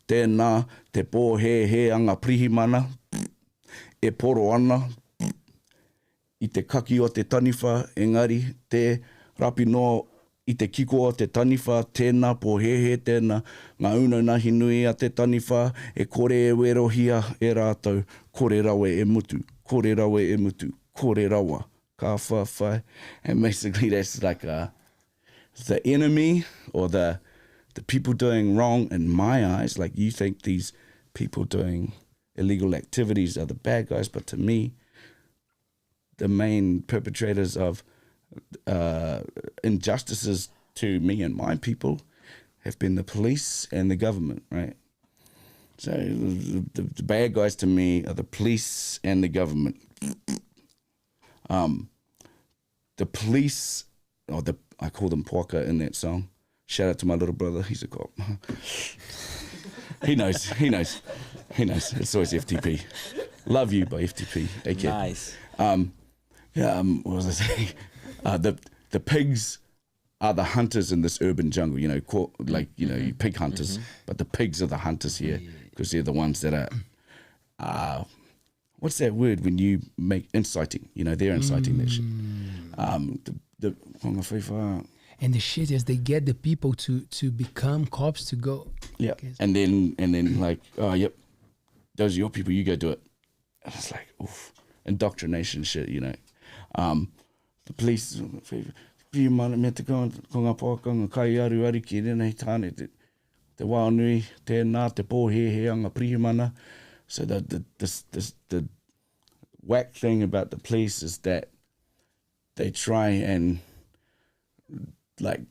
tēnā, te pō he anga prihi mana, e poro ana, I te kaki o te taniwha, engari, te rapi no I te kiko o te taniwha, tēnā po he tēnā, ngā unaunahi nui a te taniwha, e kore e werohia e rātou, kore rawa e mutu, kore rawa e mutu, kore rawa, ka whawhai. And basically that's like the enemy or the people doing wrong in my eyes. Like you think these people doing illegal activities are the bad guys, but to me, the main perpetrators of injustices to me and my people have been the police and the government, right? So the bad guys to me are the police and the government. The police, I call them poaka in that song. Shout out to my little brother, he's a cop. He knows. It's always FTP. Love you by FTP. Okay. Nice. What was I saying? The pigs are the hunters in this urban jungle, you know, pig hunters, but the pigs are the hunters here because they're the ones that are, what's that word when you make inciting? You know, they're inciting that shit. And the shit is they get the people to become cops to go. Yeah, and then like, oh, yep, those are your people, you go do it. And it's like, oof, indoctrination shit, you know. the police, pia mana me te ko ngā pākanga kai aru ariki rena hi tāne te wānui, tēnā, te pōheheanga prihimana. So the whack thing about the police is that they try and like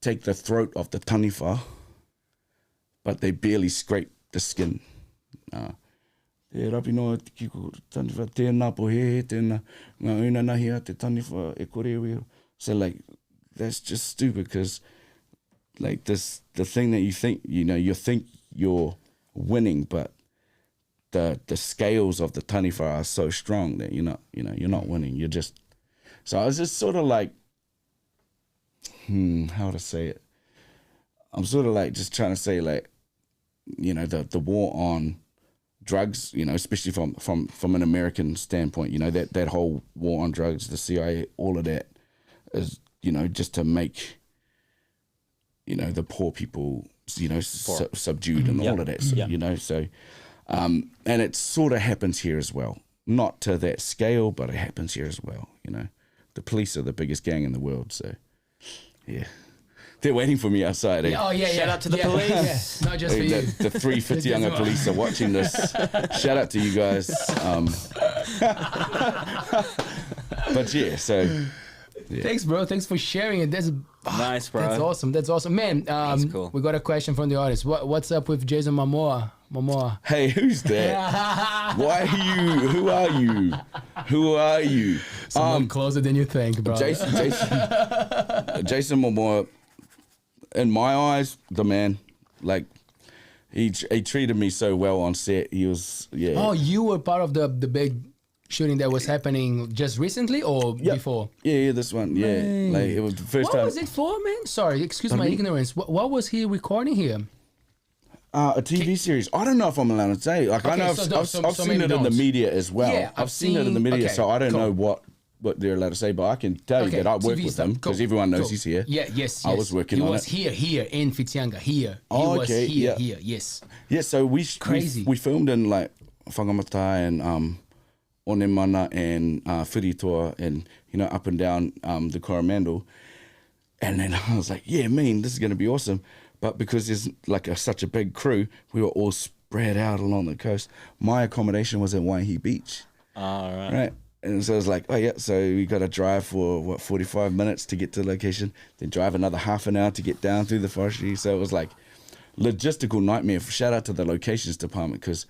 take the throat of the taniwha, but they barely scrape the skin. Te rapi noa te kiko taniwha, tēnā pōhehe, tēnā ngā una nahia, te taniwha e koreweo. So like, that's just stupid because like the thing that you think, you think you're winning, but the scales of the taniwha are so strong that you're not winning. You're just, so I was just sort of like, how to say it? I'm sort of like just trying to say like, the war on drugs, especially from an American standpoint, that whole war on drugs, the CIA, all of that is, just to make, the poor people, subdued and all of that, so, and it sort of happens here as well. Not to that scale, but it happens here as well, The police are the biggest gang in the world, so, yeah. They're waiting for me outside. Eh? Oh, yeah, Shout out to the police. Not just for you. The 3 Whitianga police are watching this. Shout out to you guys. But yeah, so... Yeah. Thanks, bro. Thanks for sharing it. That's nice, bro. That's awesome. Man, cool. We got a question from the audience. What's up with Jason Momoa? Hey, who's that? Why are you? Who are you? Someone closer than you think, bro. Jason Momoa, in my eyes, the man. Like, he treated me so well on set. He was, yeah. Oh, you were part of the big shooting that was happening just recently or before? Yeah, this one. Yeah, Man. like it was the first time. What was it for, man? Sorry, excuse my ignorance. What was he recording here? A TV series. I don't know if I'm allowed to say. Like, I know I've seen it in the media as well. Yeah, I've seen it in the media, so I don't know what they're allowed to say, but I can tell you that I work with him because everyone knows he's here. Yeah, yes. I was working on it. He was here in Whitianga, here. He was here, yes. Yeah, so we filmed in like Whangamata and Onemana and Whiritoa and, up and down the Coromandel. And then I was like, yeah, man, this is going to be awesome. But because there's like such a big crew, we were all spread out along the coast. My accommodation was at Waihi Beach. All right. Right. And so I was like, oh yeah, so we got to drive for 45 minutes to get to the location, then drive another half an hour to get down through the forestry. So it was like logistical nightmare. Shout out to the locations department because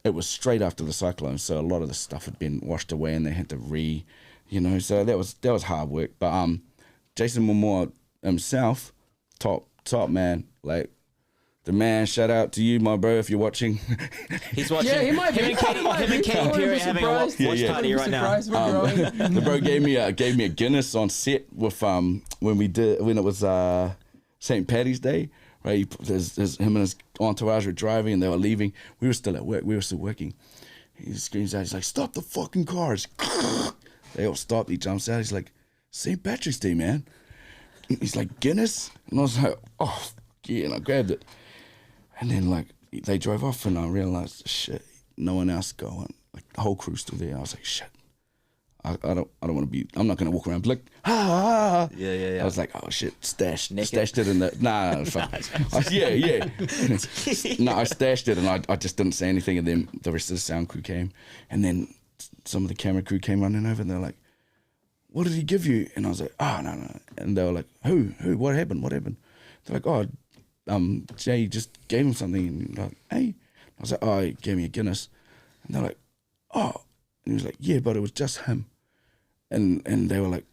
it was straight after the cyclone. So a lot of the stuff had been washed away and they had to so that was hard work. But Jason Momoa himself, top man, like the man. Shout out to you, my bro, if you're watching. He's watching. Yeah, he might be. Him and Katy Perry having a watch party right now. The bro gave me a Guinness on set with when it was St. Paddy's Day. Right, him and his entourage were driving and they were leaving. We were still at work. We were still working. He screams out. He's like, "Stop the fucking cars!" They all stopped. He jumps out. He's like, "St. Patrick's Day, man." He's like, "Guinness?" And I was like, "Oh, yeah." And I grabbed it. And then like they drove off and I realized, shit, no one else going. Like the whole crew's still there. I was like, shit. I don't want to be. I'm not gonna walk around like Yeah. I was like, oh shit, stashed it in the. Nah, fuck. Yeah. No, I stashed it and I just didn't say anything. And then the rest of the sound crew came, and then some of the camera crew came running over and they're like, "What did he give you?" And I was like, "Oh no." And they were like, "Who? What happened? They're like, "Oh, Jay just gave him something." And like, "Hey," I was like, "Oh, he gave me a Guinness." And they're like, "Oh," and he was like, "Yeah, but it was just him." And they were like,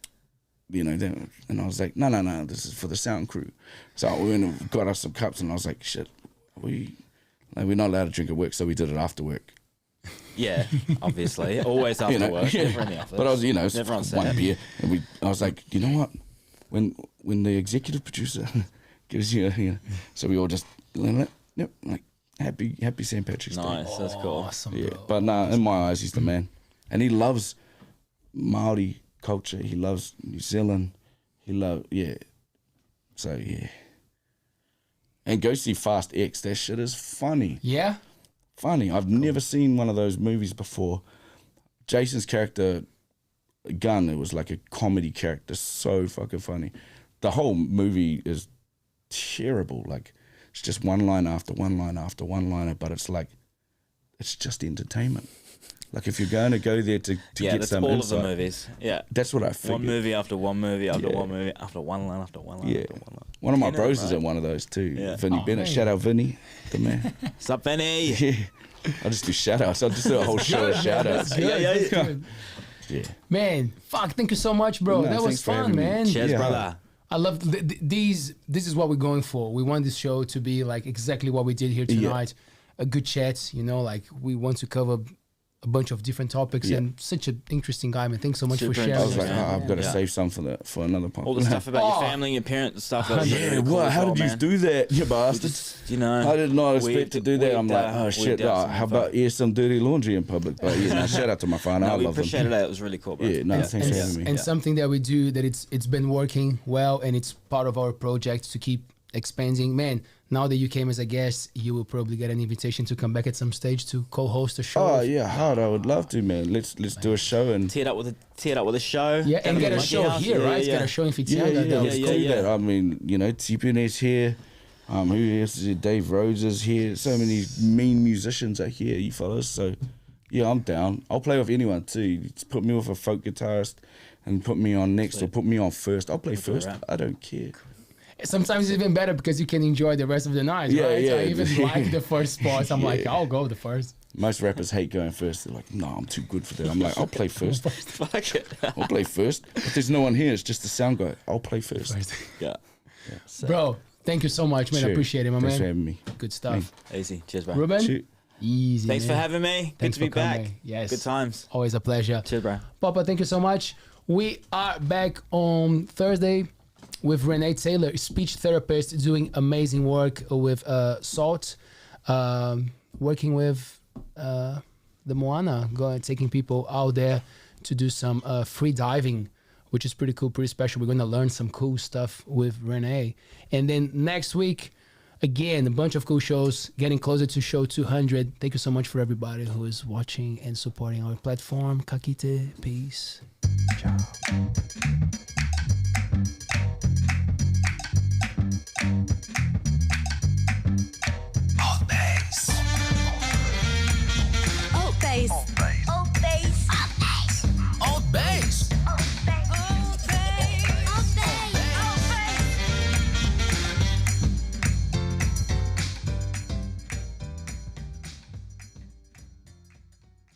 and I was like, no, this is for the sound crew. So we went and got us some cups, and I was like, shit, we're not allowed to drink at work, so we did it after work. Yeah, obviously, always after work, never in the office. But I was, never on set. One beer, and I was like, you know what? When the executive producer gives you, so we all just like happy St. Patrick's Day. Nice, that's cool. Awesome, Yeah, bro. but nah, in my eyes, he's the man, and he loves Māori culture. He loves New Zealand. So yeah. And go see Fast X. That shit is funny. Yeah? Funny. I've never seen one of those movies before. Jason's character Gun, it was like a comedy character, so fucking funny. The whole movie is terrible. Like, it's just one line after one line after one liner, but it's like, it's just entertainment. Like, if you're going to go there to get some all insight, of the movies. Yeah, that's what I figured. one movie after one movie after one movie after one line after one line after one line. One of my You know, bros is right? in one of those too. Yeah. Vinny Bennett. man. Shout out Vinny, the man. Sup, Benny? Yeah. I just do shout outs. I just do a whole show of shout outs. Good, that's good. Yeah. Man, fuck, thank you so much, bro. No, that was thanks for fun, having me. man. Cheers, Yeah. brother. I love these. This is what we're going for. We want this show to be like exactly what we did here tonight. A good chat, you know, like we want to cover a bunch of different topics and such an interesting guy, man. Thanks so much Super for sharing. I was like, Yeah. I've got to Yeah. save some for that for another podcast. All the stuff about Oh. your family, your parents, and stuff. That was Yeah, really cool what? as How well, did you man. do that, you We bastards? just, you know, I did not we- expect to do that. I'm we, like, oh we shit, did some how info. about some dirty laundry in public? But yeah, no, shout out to my phone. I No, we love them. appreciated it. It was really cool, bro. Yeah, no, thanks for having me. And something that we do that it's been working well, and it's part of our project to keep expanding. Man, now that you came as a guest, you will probably get an invitation to come back at some stage to co-host a show. Oh yeah, hard. I would love to, man. Let's do a show and Teared up with a show. Yeah, and Down get at a Monkey show House. here, Yeah, right? yeah. Get a show in yeah, Fitianga. yeah, let's do yeah. that. I mean, you know, TPN's here. Who else is here? Dave Rhodes is here. So many mean musicians are here. You fellas. So yeah, I'm down. I'll play with anyone too. Just put me with a folk guitarist and put me on next or put me on first. I'll play first. rap. I don't care. Sometimes it's even better because you can enjoy the rest of the night, Yeah, right? yeah. I even like the first spots. I'm like, Yeah. I'll go the first. Most rappers hate going first. They're like, no, I'm too good for that. I'm like, I'll play first. Fuck it. I'll play first. If there's no one here, it's just the sound guy. I'll play first. Yeah. Bro, thank you so much, man. I Sure. appreciate it, my Thanks for man. having me. Good stuff. Easy. Cheers, bro. Ruben, Shoot. easy. Thanks for man. having me. Good Thanks to be for coming. back. Yes. Good times. Always a pleasure. Cheers, bro. Papa, thank you so much. We are back on Thursday with Renee Taylor, speech therapist, doing amazing work with SALT, working with the Moana, taking people out there to do some free diving, which is pretty cool, pretty special. We're going to learn some cool stuff with Renee. And then next week, again, a bunch of cool shows, getting closer to show 200. Thank you so much for everybody who is watching and supporting our platform. Kakite, peace. Ciao.